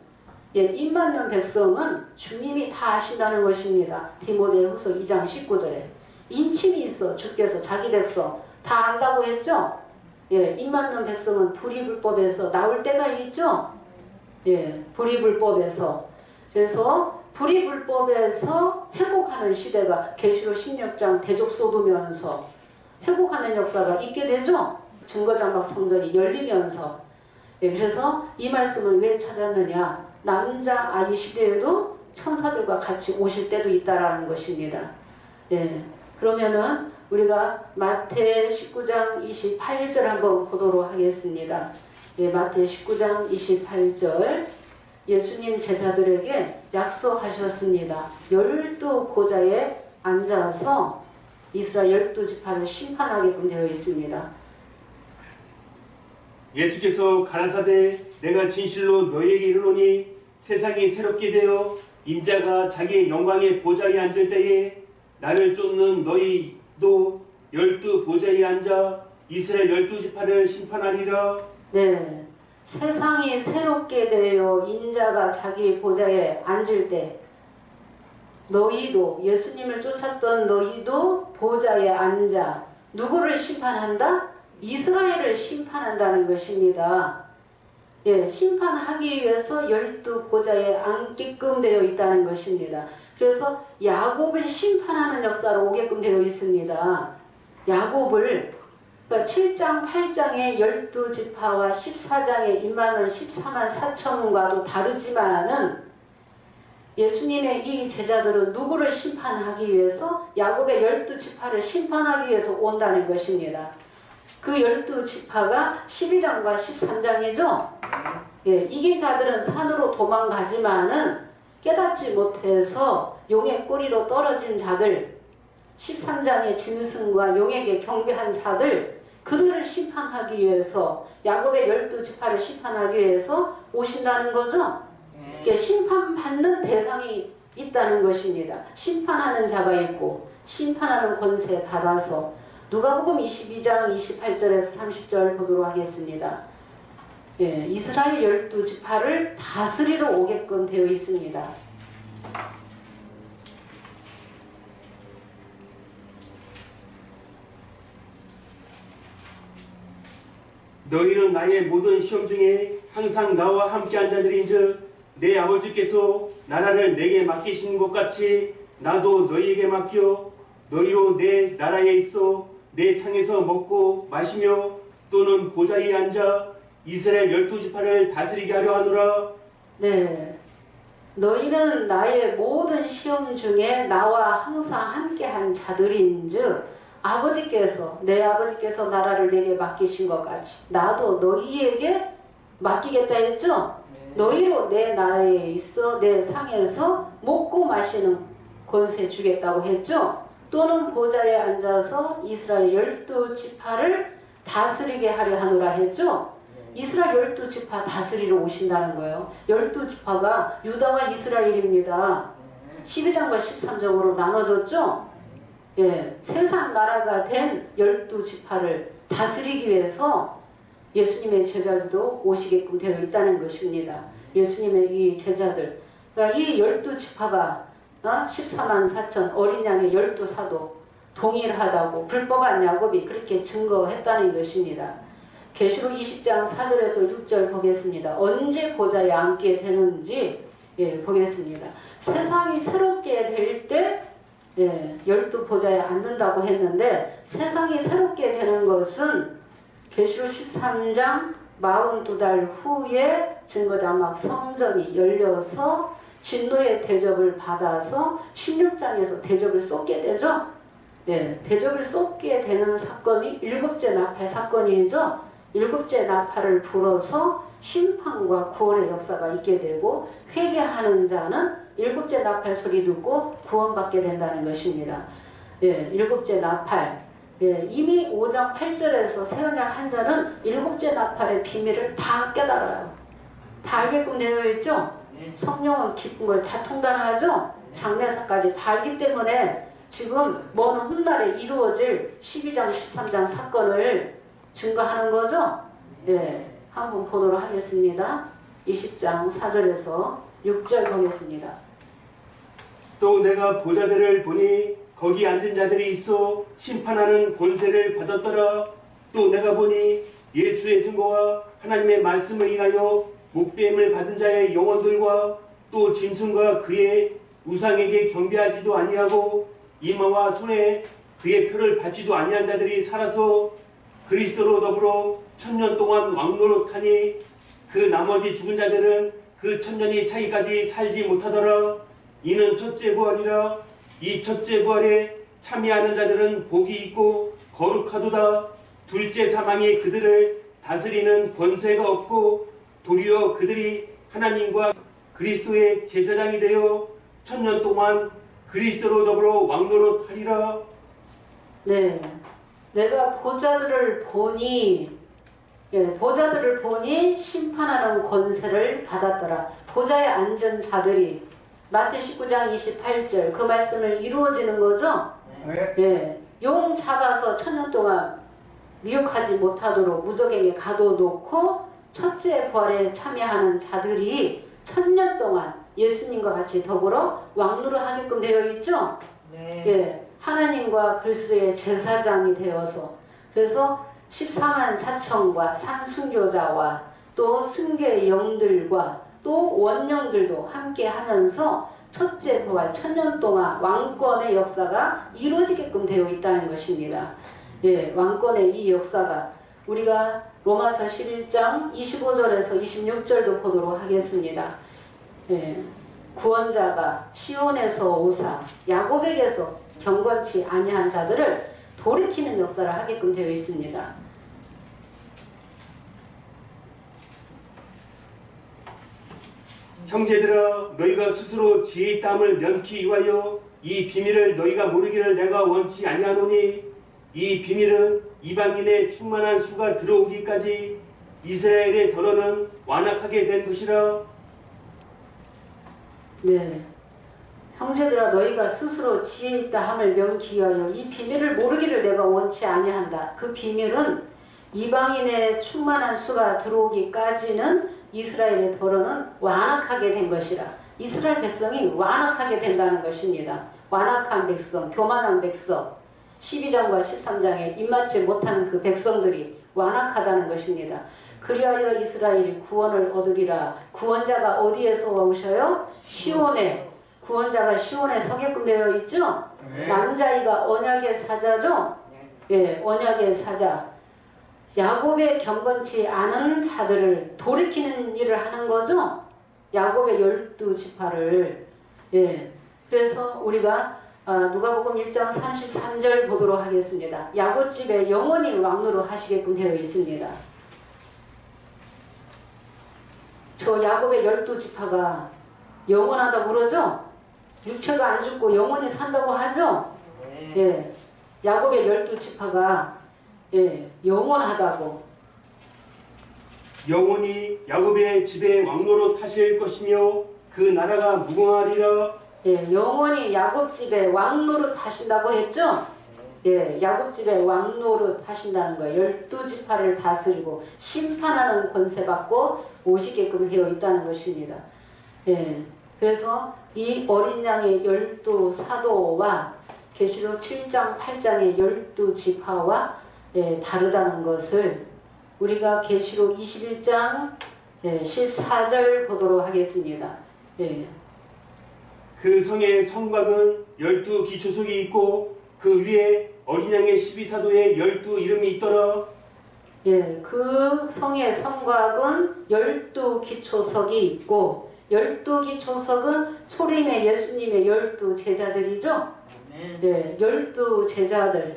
예, 입 맞는 백성은 주님이 다 하신다는 것입니다. 디모데후서 2장 19절에 인침이 있어 주께서 자기 백성 다 안다고 했죠. 예, 입 맞는 백성은 불의불법에서 나올 때가 있죠. 예, 불의불법에서. 그래서 불의불법에서 회복하는 시대가 계시록 16장 대적 쏟으면서 회복하는 역사가 있게 되죠. 증거장막 성전이 열리면서. 예, 그래서 이 말씀을 왜 찾았느냐. 남자 아이 시대에도 천사들과 같이 오실 때도 있다라는 것입니다. 예, 그러면은 우리가 마태 19장 28절 한번 보도록 하겠습니다. 예, 마태 19장 28절 예수님 제자들에게 약속하셨습니다. 12 보좌에 앉아서 이스라엘 12지파를 심판하게끔 되어 있습니다. 예수께서 가라사대 내가 진실로 너희에게 이르노니 세상이 새롭게 되어 인자가 자기의 영광의 보좌에 앉을 때에 나를 쫓는 너희도 12 보좌에 앉아 이스라엘 12지파를 심판하리라. 네, 세상이 새롭게 되어 인자가 자기 보좌에 앉을 때 너희도, 예수님을 쫓았던 너희도 보좌에 앉아 누구를 심판한다? 이스라엘을 심판한다는 것입니다. 예, 심판하기 위해서 12 보좌에 앉게끔 되어 있다는 것입니다. 그래서 야곱을 심판하는 역사로 오게끔 되어 있습니다. 야곱을, 그러니까 7장, 8장의 12지파와 14장의 임하는 14만 4천과도 다르지만은 예수님의 이 제자들은 누구를 심판하기 위해서? 야곱의 12지파를 심판하기 위해서 온다는 것입니다. 그 12지파가 12장과 13장이죠. 예, 이긴 자들은 산으로 도망가지만은 깨닫지 못해서 용의 꼬리로 떨어진 자들, 13장의 짐승과 용에게 경배한 자들, 그들을 심판하기 위해서, 야곱의 12지파를 심판하기 위해서 오신다는 거죠. 심판받는 대상이 있다는 것입니다. 심판하는 자가 있고 심판하는 권세 받아서 누가복음 22장 28절에서 30절 보도록 하겠습니다. 예, 이스라엘 12지파를 다스리러 오게끔 되어 있습니다. 너희는 나의 모든 시험 중에 항상 나와 함께 한 자들인즉 내 아버지께서 나라를 내게 맡기신 것 같이 나도 너희에게 맡겨 너희로 내 나라에 있어 내 상에서 먹고 마시며 또는 보좌에 앉아 이스라엘 12지파를 다스리게 하려 하노라. 네, 너희는 나의 모든 시험 중에 나와 항상 함께한 자들인즉 아버지께서, 내 아버지께서 나라를 내게 맡기신 것 같이 나도 너희에게 맡기겠다 했죠? 너희로 내 나라에 있어 내 상에서 먹고 마시는 권세 주겠다고 했죠? 또는 보좌에 앉아서 이스라엘 12지파를 다스리게 하려 하노라 했죠? 이스라엘 12지파 다스리러 오신다는 거예요. 12지파가 유다와 이스라엘입니다. 12장과 13장으로 나눠졌죠? 예, 세상 나라가 된 12지파를 다스리기 위해서 예수님의 제자들도 오시게끔 되어 있다는 것입니다. 예수님의 이 제자들, 그러니까 이 12지파가 14만 4천 어린 양의 12사도 동일하다고 불법한 야곱이 그렇게 증거했다는 것입니다. 계시록 20장 4절에서 6절 보겠습니다. 언제 보좌에 앉게 되는지 보겠습니다. 세상이 새롭게 될 때 12보좌에 앉는다고 했는데 세상이 새롭게 되는 것은 계시록 13장 42달 후에 증거자막 성전이 열려서 진노의 대접을 받아서 16장에서 대접을 쏟게 되죠. 예, 대접을 쏟게 되는 사건이 일곱째 나팔 사건이죠. 일곱째 나팔을 불어서 심판과 구원의 역사가 있게 되고 회개하는 자는 일곱째 나팔 소리 듣고 구원받게 된다는 것입니다. 예, 일곱째 나팔. 예, 이미 5장 8절에서 새언약 한 자는 일곱째 나팔의 비밀을 다 깨달아요. 다 알게끔 되어 있죠. 성령은 기쁜 걸 다 통달하죠. 장례사까지 다 알기 때문에 지금 먼 훗날에 이루어질 12장 13장 사건을 증거하는 거죠. 예, 한번 보도록 하겠습니다. 20장 4절에서 6절 보겠습니다. 또 내가 보좌들을 보니 거기 앉은 자들이 있어 심판하는 권세를 받았더라. 또 내가 보니 예수의 증거와 하나님의 말씀을 인하여 목배임을 받은 자의 영혼들과 또 짐승과 그의 우상에게 경배하지도 아니하고 이마와 손에 그의 표를 받지도 아니한 자들이 살아서 그리스도로 더불어 1000년 동안 왕노릇하니 그 나머지 죽은 자들은 그 1000년이 차기까지 살지 못하더라. 이는 첫째 부활이라. 이 첫째 부활에 참여하는 자들은 복이 있고 거룩하도다. 둘째 사망이 그들을 다스리는 권세가 없고 도리어 그들이 하나님과 그리스도의 제사장이 되어 1000년 동안 그리스도로 더불어 왕노릇하리라. 네, 내가 보좌들을 보니 보좌들을 보니 심판하는 권세를 받았더라. 보좌에 앉은 자들이 마태 19장 28절 그 말씀을 이루어지는 거죠. 네. 예, 용 잡아서 1000년 동안 미혹하지 못하도록 무적에게 가둬놓고 첫째 부활에 참여하는 자들이 1000년 동안 예수님과 같이 더불어 왕노릇하게끔 되어 있죠. 네. 예, 하나님과 그리스도의 제사장이 되어서 그래서 14만 4천과 산순교자와 또 순교의 영들과 또 원령들도 함께 하면서 첫째 부활 1000년 동안 왕권의 역사가 이루어지게끔 되어 있다는 것입니다. 예, 왕권의 이 역사가 우리가 로마서 11장 25절에서 26절도 보도록 하겠습니다. 예, 구원자가 시온에서 오사 야곱에게서 경건치 아니한 자들을 돌이키는 역사를 하게끔 되어 있습니다. 형제들아 너희가 스스로 지혜 있다함을 명키 위하여 이 비밀을 너희가 모르기를 내가 원치 아니하노니 이 비밀은 이방인의 충만한 수가 들어오기까지 이스라엘의 더러는 완악하게 된 것이라. 네, 형제들아 너희가 스스로 지혜 있다 함을 명키 위하여 이 비밀을 모르기를 내가 원치 아니한다. 그 비밀은 이방인의 충만한 수가 들어오기까지는 이스라엘의 더러는 완악하게 된 것이라. 이스라엘 백성이 완악하게 된다는 것입니다. 완악한 백성, 교만한 백성, 12장과 13장에 입맞지 못한 그 백성들이 완악하다는 것입니다. 그리하여 이스라엘이 구원을 얻으리라. 구원자가 어디에서 오셔요? 시온에. 구원자가 시온에 서게끔 되어 있죠? 네. 남자아이가 언약의 사자죠? 예, 언약의 사자. 야곱의 경건치 않은 자들을 돌이키는 일을 하는 거죠. 야곱의 12지파를. 예. 그래서 우리가 누가복음 1장 33절 보도록 하겠습니다. 야곱집에 영원히 왕노릇 하시게끔 되어 있습니다. 저 야곱의 12지파가 영원하다고 그러죠. 육체가 안 죽고 영원히 산다고 하죠. 예. 야곱의 12지파가 예, 영원하다고. 영원히 야곱의 집에 왕노릇 하실 것이며 그 나라가 무궁하리라. 예, 영원히 야곱집에 왕노릇 하신다고 했죠? 예, 야곱집에 왕노릇 하신다는 거예요. 12지파를 다스리고 심판하는 권세 받고 오시게끔 되어 있다는 것입니다. 예, 그래서 이 어린 양의 12사도와 계시록 7장 8장의 12지파와 예, 다르다는 것을 우리가 계시록 21장 14절 보도록 하겠습니다. 예. 그 성의 성곽은 12기초석이 있고 그 위에 어린 양의 12사도의 12 이름이 있더라. 예, 그 성의 성곽은 12기초석이 있고 12기초석은 소림의 예수님의 12제자들이죠. 네, 12제자들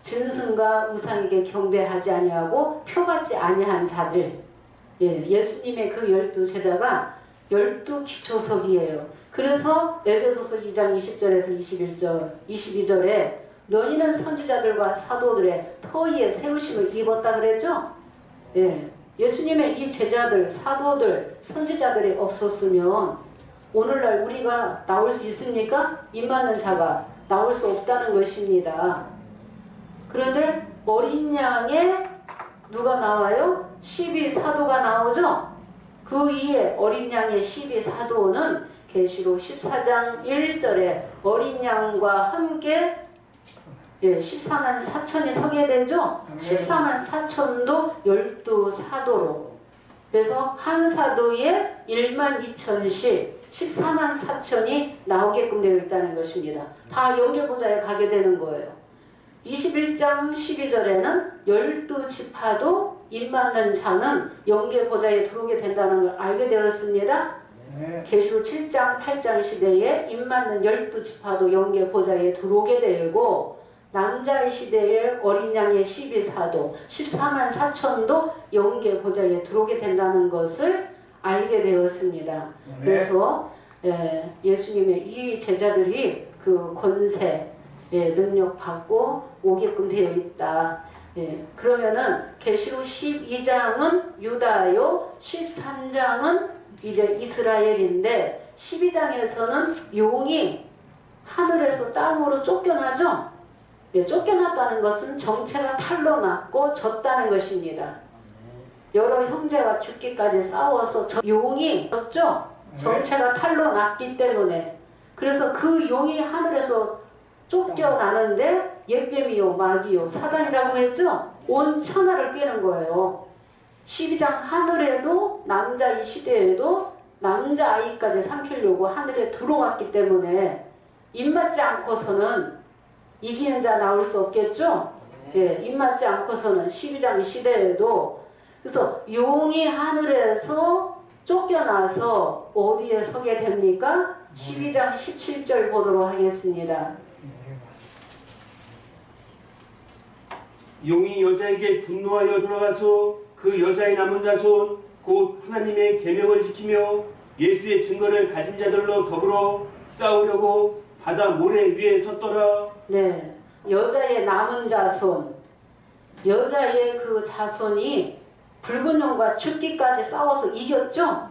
짐승과 우상에게 경배하지 아니하고 표받지 아니한 자들. 예, 예수님의 그 12제자가 12기초석이에요. 그래서 에베소서 2장 20절에서 22절에 너희는 선지자들과 사도들의 터위에 세우심을 입었다 그랬죠? 예, 예수님의 이 제자들, 사도들, 선지자들이 없었으면 오늘날 우리가 나올 수 있습니까? 입 맞는 자가 나올 수 없다는 것입니다. 그런데 어린 양에 누가 나와요? 12사도가 나오죠? 그 위에 어린 양의 12사도는 계시록 14장 1절에 어린 양과 함께 14만 4천이 서게 되죠? 14만 4천도 12사도로. 그래서 한 사도에 1만 2천씩 14만 4천이 나오게끔 되어 있다는 것입니다. 다 영계보좌에 가게 되는 거예요. 21장 12절에는 12지파도 입 맞는 자는 영계보좌에 들어오게 된다는 걸 알게 되었습니다. 계시록 7장 8장 시대에 입 맞는 12지파도 영계보좌에 들어오게 되고 남자의 시대에 어린 양의 12사도 14만 4천도 영계보좌에 들어오게 된다는 것을 알게 되었습니다. 그래서 예수님의 이 제자들이 그 권세 능력 받고 오게끔 되어 있다. 그러면은 계시록 12장은 유다요, 13장은 이제 이스라엘인데 12장에서는 용이 하늘에서 땅으로 쫓겨나죠. 쫓겨났다는 것은 정체가 탈로 났고 졌다는 것입니다. 여러 형제가 죽기까지 싸워서 용이 졌죠. 정체가 탈로 났기 때문에. 그래서 그 용이 하늘에서 쫓겨나는데 옛뱀이요 마귀요 사단이라고 했죠. 온 천하를 깨는 거예요. 12장 하늘에도 남자의 시대에도 남자아이까지 삼키려고 하늘에 들어왔기 때문에 입맞지 않고서는 이기는 자 나올 수 없겠죠. 입맞지 않고서는 12장 시대에도. 그래서 용이 하늘에서 쫓겨나서 어디에 서게 됩니까? 12장 17절 보도록 하겠습니다. 용이 여자에게 분노하여 돌아가서 그 여자의 남은 자손 곧 하나님의 계명을 지키며 예수의 증거를 가진 자들로 더불어 싸우려고 바다 모래 위에 섰더라. 네, 여자의 남은 자손, 여자의 그 자손이 붉은 용과 죽기까지 싸워서 이겼죠.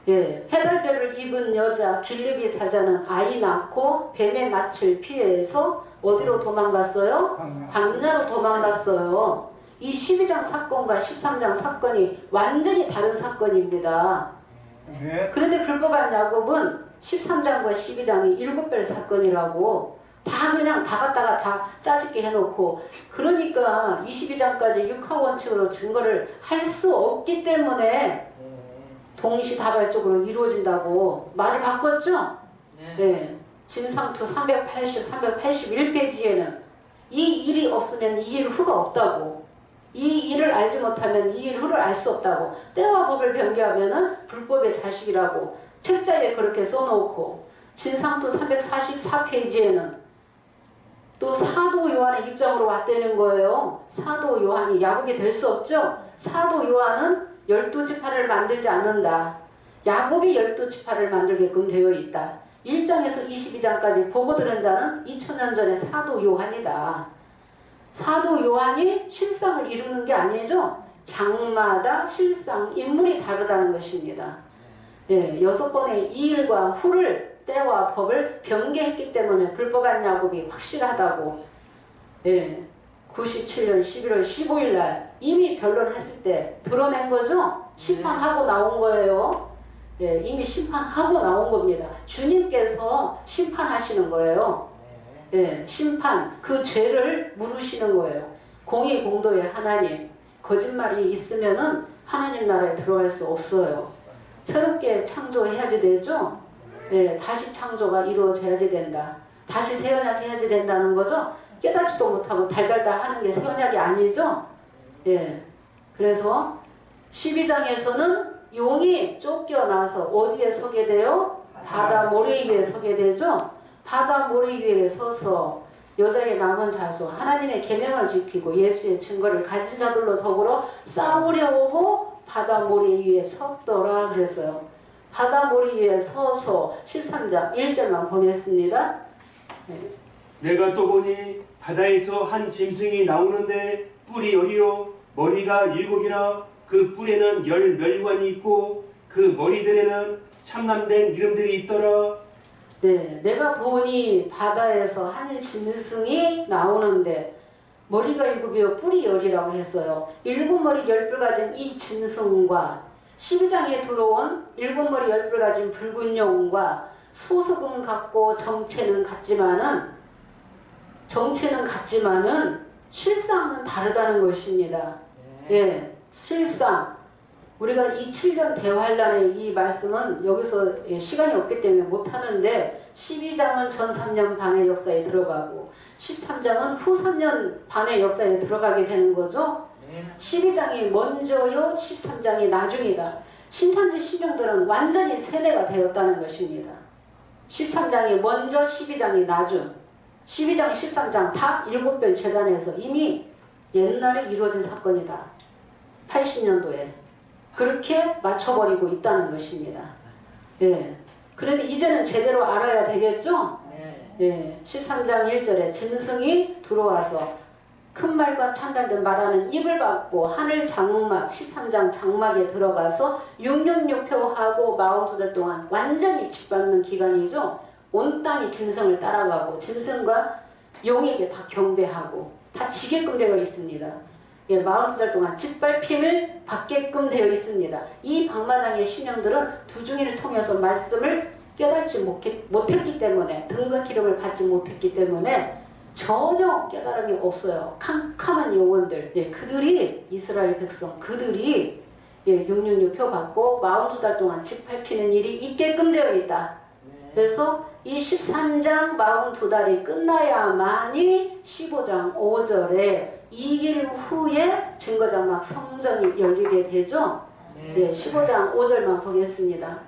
해달별을 입은 여자 빌립이 사자는 아이 낳고 뱀의 낯을 피해서 어디로 도망갔어요? 광야로 도망갔어요. 이 12장 사건과 13장 사건이 완전히 다른 사건입니다. 그런데 불법한 야곱은 13장과 12장이 7별 사건이라고 다 그냥 다 갖다가 다 짜집게 해놓고, 그러니까 22장까지 육하원칙으로 증거를 할 수 없기 때문에 동시다발적으로 이루어진다고 말을 바꿨죠? 진상투 381페이지에는 이 일이 없으면 이 일 후가 없다고, 이 일을 알지 못하면 이 일 후를 알 수 없다고, 때와 법을 변개하면은 불법의 자식이라고 책자에 그렇게 써놓고, 진상투 344페이지에는 또 사도 요한의 입장으로 왔다는 거예요. 사도 요한이 야곱이 될 수 없죠? 사도 요한은 12지파를 만들지 않는다. 야곱이 12지파를 만들게끔 되어 있다. 1장에서 22장까지 보고 들은 자는 2000년 전에 사도 요한이다. 사도 요한이 실상을 이루는 게 아니죠. 장마다 실상, 인물이 다르다는 것입니다. 6번의 이 일과 후를, 때와 법을 변개했기 때문에 불법한 야곱이 확실하다고 97년 11월 15일 날 이미 변론했을 때 드러낸 거죠. 심판하고 나온 거예요. 이미 심판하고 나온 겁니다. 주님께서 심판하시는 거예요. 심판, 그 죄를 물으시는 거예요. 공의 공도의 하나님, 거짓말이 있으면은 하나님 나라에 들어갈 수 없어요. 새롭게 창조해야지 되죠. 다시 창조가 이루어져야지 된다. 다시 새 언약 해야지 된다는 거죠. 깨닫지도 못하고 달달달 하는 게 새 언약이 아니죠. 그래서 12장에서는 용이 쫓겨나서 어디에 서게 돼요? 바다 모래 위에 서게 되죠. 바다 모래 위에 서서 여자의 남은 자수 하나님의 계명을 지키고 예수의 증거를 가진 자들로 더불어 싸우려 오고 바다 모래 위에 섰더라 그랬어요. 바다 모래 위에 서서 13장 1절만 보겠습니다. 네. 내가 또 보니 바다에서 한 짐승이 나오는데 뿔이 열이요 머리가 7이라 그 뿔에는 10멸관이 있고 그 머리들에는 참남된 이름들이 있더라. 네, 내가 보니 바다에서 한 짐승이 나오는데 머리가 7이요 뿔이 10이라고 했어요. 7머리 10뿔 가진 이 짐승과 12장에 들어온 7머리 10뿔 가진 붉은 용과 소속은 같고 정체는 같지만은 실상은 다르다는 것입니다. 예, 실상. 우리가 이 7년 대환란의 이 말씀은 여기서 시간이 없기 때문에 못하는데 12장은 전 3년 반의 역사에 들어가고 13장은 후 3년 반의 역사에 들어가게 되는 거죠. 12장이 먼저요 13장이 나중이다. 신천지 신령들은 완전히 세대가 되었다는 것입니다. 13장이 먼저 12장이 나중 12장 13장 다 7별 재단에서 이미 옛날에 이루어진 사건이다. 80년도에 그렇게 맞춰버리고 있다는 것입니다. 예. 그런데 이제는 제대로 알아야 되겠죠? 예. 13장 1절에 짐승이 들어와서 큰 말과 참단된 말하는 입을 받고 하늘 장막 13장 장막에 들어가서 666표하고 42달 동안 완전히 짓밟는 기간이죠. 온 땅이 짐승을 따라가고 짐승과 용에게 다 경배하고 다 지게끔 되어 있습니다. 예, 42달 동안 짓밟힘을 받게끔 되어 있습니다. 이 방마당의 신령들은 두중이를 통해서 말씀을 깨닫지 못했기 때문에 등과 기름을 받지 못했기 때문에 전혀 깨달음이 없어요. 캄캄한 영혼들. 예, 그들이 이스라엘 백성 그들이 666표 받고 42달 동안 짓밟히는 일이 있게끔 되어 있다. 그래서 이 13장 42달이 끝나야만이 15장 5절에 2일 후에 증거장막 성전이 열리게 되죠. 네, 15장 5절만 보겠습니다.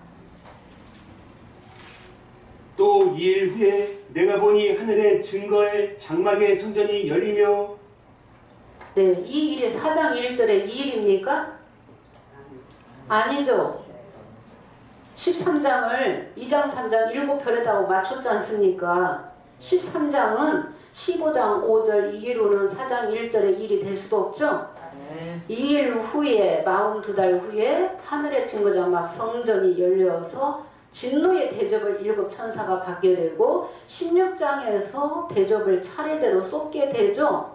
또 2일 후에 내가 보니 하늘의 증거의 장막의 성전이 열리며 네, 이 일이 4장 1절에 2일입니까? 아니죠. 13장을 2장 3장 7편에다가 맞췄지 않습니까? 13장은 15장 5절 2일 후는 4장 1절에 1이 될 수도 없죠? 2일 후에 42달 후에 하늘의 증거장막 성전이 열려서 진노의 대접을 7 천사가 받게 되고 16장에서 대접을 차례대로 쏟게 되죠.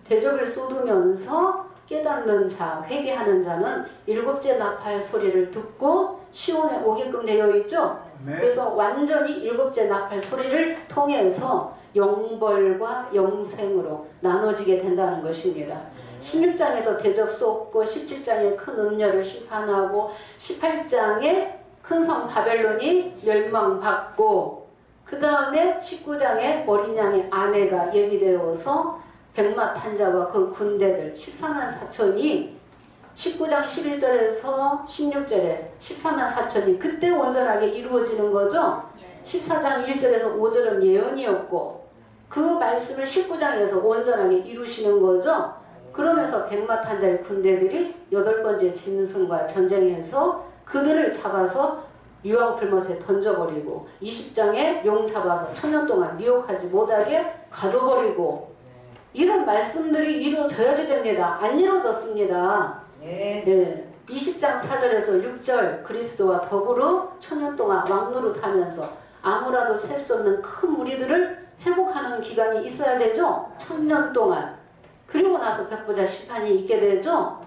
대접을 쏟으면서 깨닫는 자, 회개하는 자는 7째 나팔 소리를 듣고 시온에 오게끔 되어 있죠. 그래서 완전히 7째 나팔 소리를 통해서 영벌과 영생으로 나눠지게 된다는 것입니다. 16장에서 대접 쏟고 17장에 큰 음녀를 심판하고 18장에 큰 성 바벨론이 멸망받고 그 다음에 19장에 어린 양의 아내가 예비되어서 백마 탄자와 그 군대들 14만 4천이 19장 11절에서 16절에 14만 4천이 그때 온전하게 이루어지는 거죠. 14장 1절에서 5절은 예언이었고 그 말씀을 19장에서 온전하게 이루시는 거죠. 그러면서 백마 탄자의 군대들이 8번째 짐승과 전쟁해서 그들을 잡아서 유황불못에 던져버리고 20장에 용 잡아서 1000년 동안 미혹하지 못하게 가둬버리고 이런 말씀들이 이루어져야지 됩니다. 안 이루어졌습니다. 네. 20장 4절에서 6절 그리스도와 더불어 1000년 동안 왕노릇하면서 아무라도 셀 수 없는 큰 무리들을 회복하는 기간이 있어야 되죠. 1000년 동안. 그리고 나서 백보자 심판이 있게 되죠.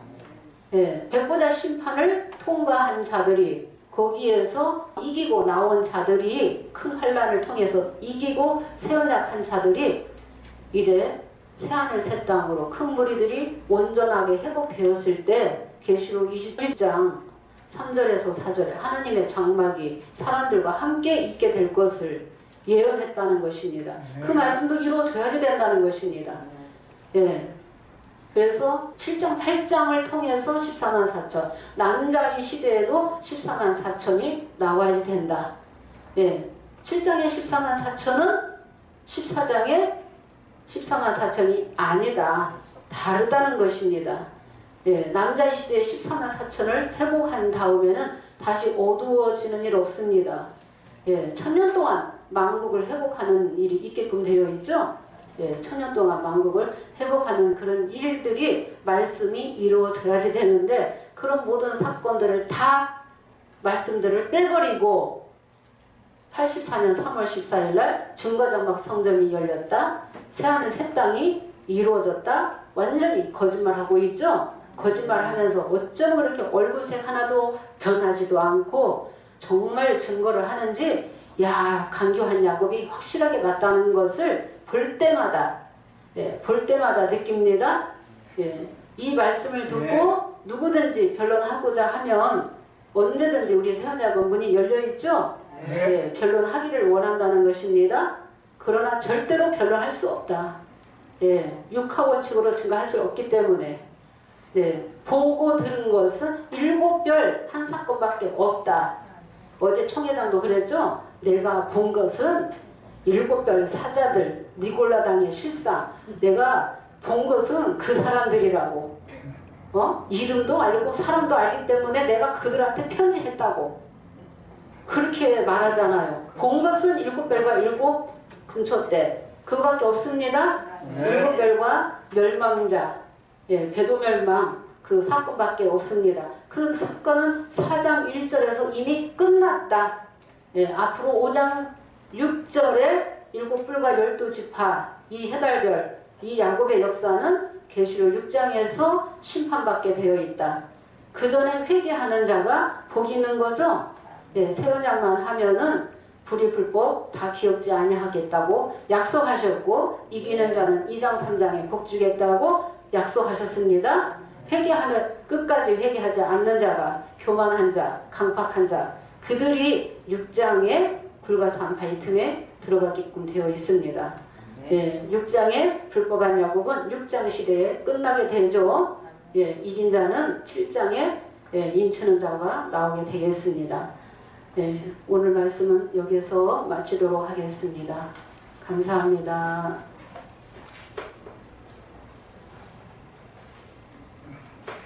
네. 백보자 심판을 통과한 자들이 거기에서 이기고 나온 자들이 큰 환란을 통해서 이기고 새 언약한 자들이 이제 새하늘 새 땅으로 큰 무리들이 온전하게 회복되었을 때 계시록 21장 3절에서 4절에 하나님의 장막이 사람들과 함께 있게 될 것을 예언했다는 것입니다. 그 말씀도 이루어져야지 된다는 것입니다. 예. 그래서 7장 8장을 통해서 14만 4천, 남자의 시대에도 14만 4천이 나와야 된다. 예, 7장의 14만 4천은 14장의 14만 4천이 아니다. 다르다는 것입니다. 예, 남자의 시대에 14만 4천을 회복한 다음에는 다시 어두워지는 일 없습니다. 예, 1000년 동안 만국을 회복하는 일이 있게끔 되어 있죠. 예, 1000년 동안 만국을 회복하는 그런 일들이 말씀이 이루어져야지 되는데, 그런 모든 사건들을 다 말씀들을 빼버리고 84년 3월 14일 날 증거장막 성전이 열렸다. 새하늘 새 땅이 이루어졌다. 완전히 거짓말하고 있죠. 거짓말하면서 어쩜 그렇게 얼굴색 하나도 변하지도 않고 정말 증거를 하는지, 야, 강교한 야곱이 확실하게 맞다는 것을 볼 때마다, 예, 볼 때마다 느낍니다. 예, 이 말씀을 듣고 누구든지 변론하고자 하면 언제든지 우리 새하늘야곱 문이 열려있죠. 예, 변론하기를 원한다는 것입니다. 그러나 절대로 변론할 수 없다. 예, 육하 원칙으로 증거할 수 없기 때문에, 네, 보고 들은 것은 7별 한 사건밖에 없다. 어제 총회장도 그랬죠. 내가 본 것은 7별 사자들, 니골라당의 실상, 내가 본 것은 그 사람들이라고. 이름도 알고 사람도 알기 때문에 내가 그들한테 편지했다고 그렇게 말하잖아요. 본 것은 7별과 7 금초대, 그거밖에 없습니다. 7별과 멸망자, 예, 배도멸망, 그 사건밖에 없습니다. 그 사건은 4장 1절에서 이미 끝났다. 예, 앞으로 5장 6절에 7뿔과 12지파, 이 해달별, 이 야곱의 역사는 계시록 6장에서 심판받게 되어 있다. 그 전에 회개하는 자가 복 있는 거죠. 예, 새 언약만 하면은 불의 불법 다 기억지 아니하겠다고 약속하셨고, 이기는 자는 2장 3장에 복 주겠다고 약속하셨습니다. 회개하는, 끝까지 회개하지 않는 자가, 교만한 자, 강팍한 자, 그들이 6장에 불가사한 바위 틈에 들어가게끔 되어 있습니다. 예, 6장의 불법한 야곱은 6장 시대에 끝나게 되죠. 예, 이긴 자는 7장에 예, 인치는 자가 나오게 되겠습니다. 예, 오늘 말씀은 여기서 마치도록 하겠습니다. 감사합니다.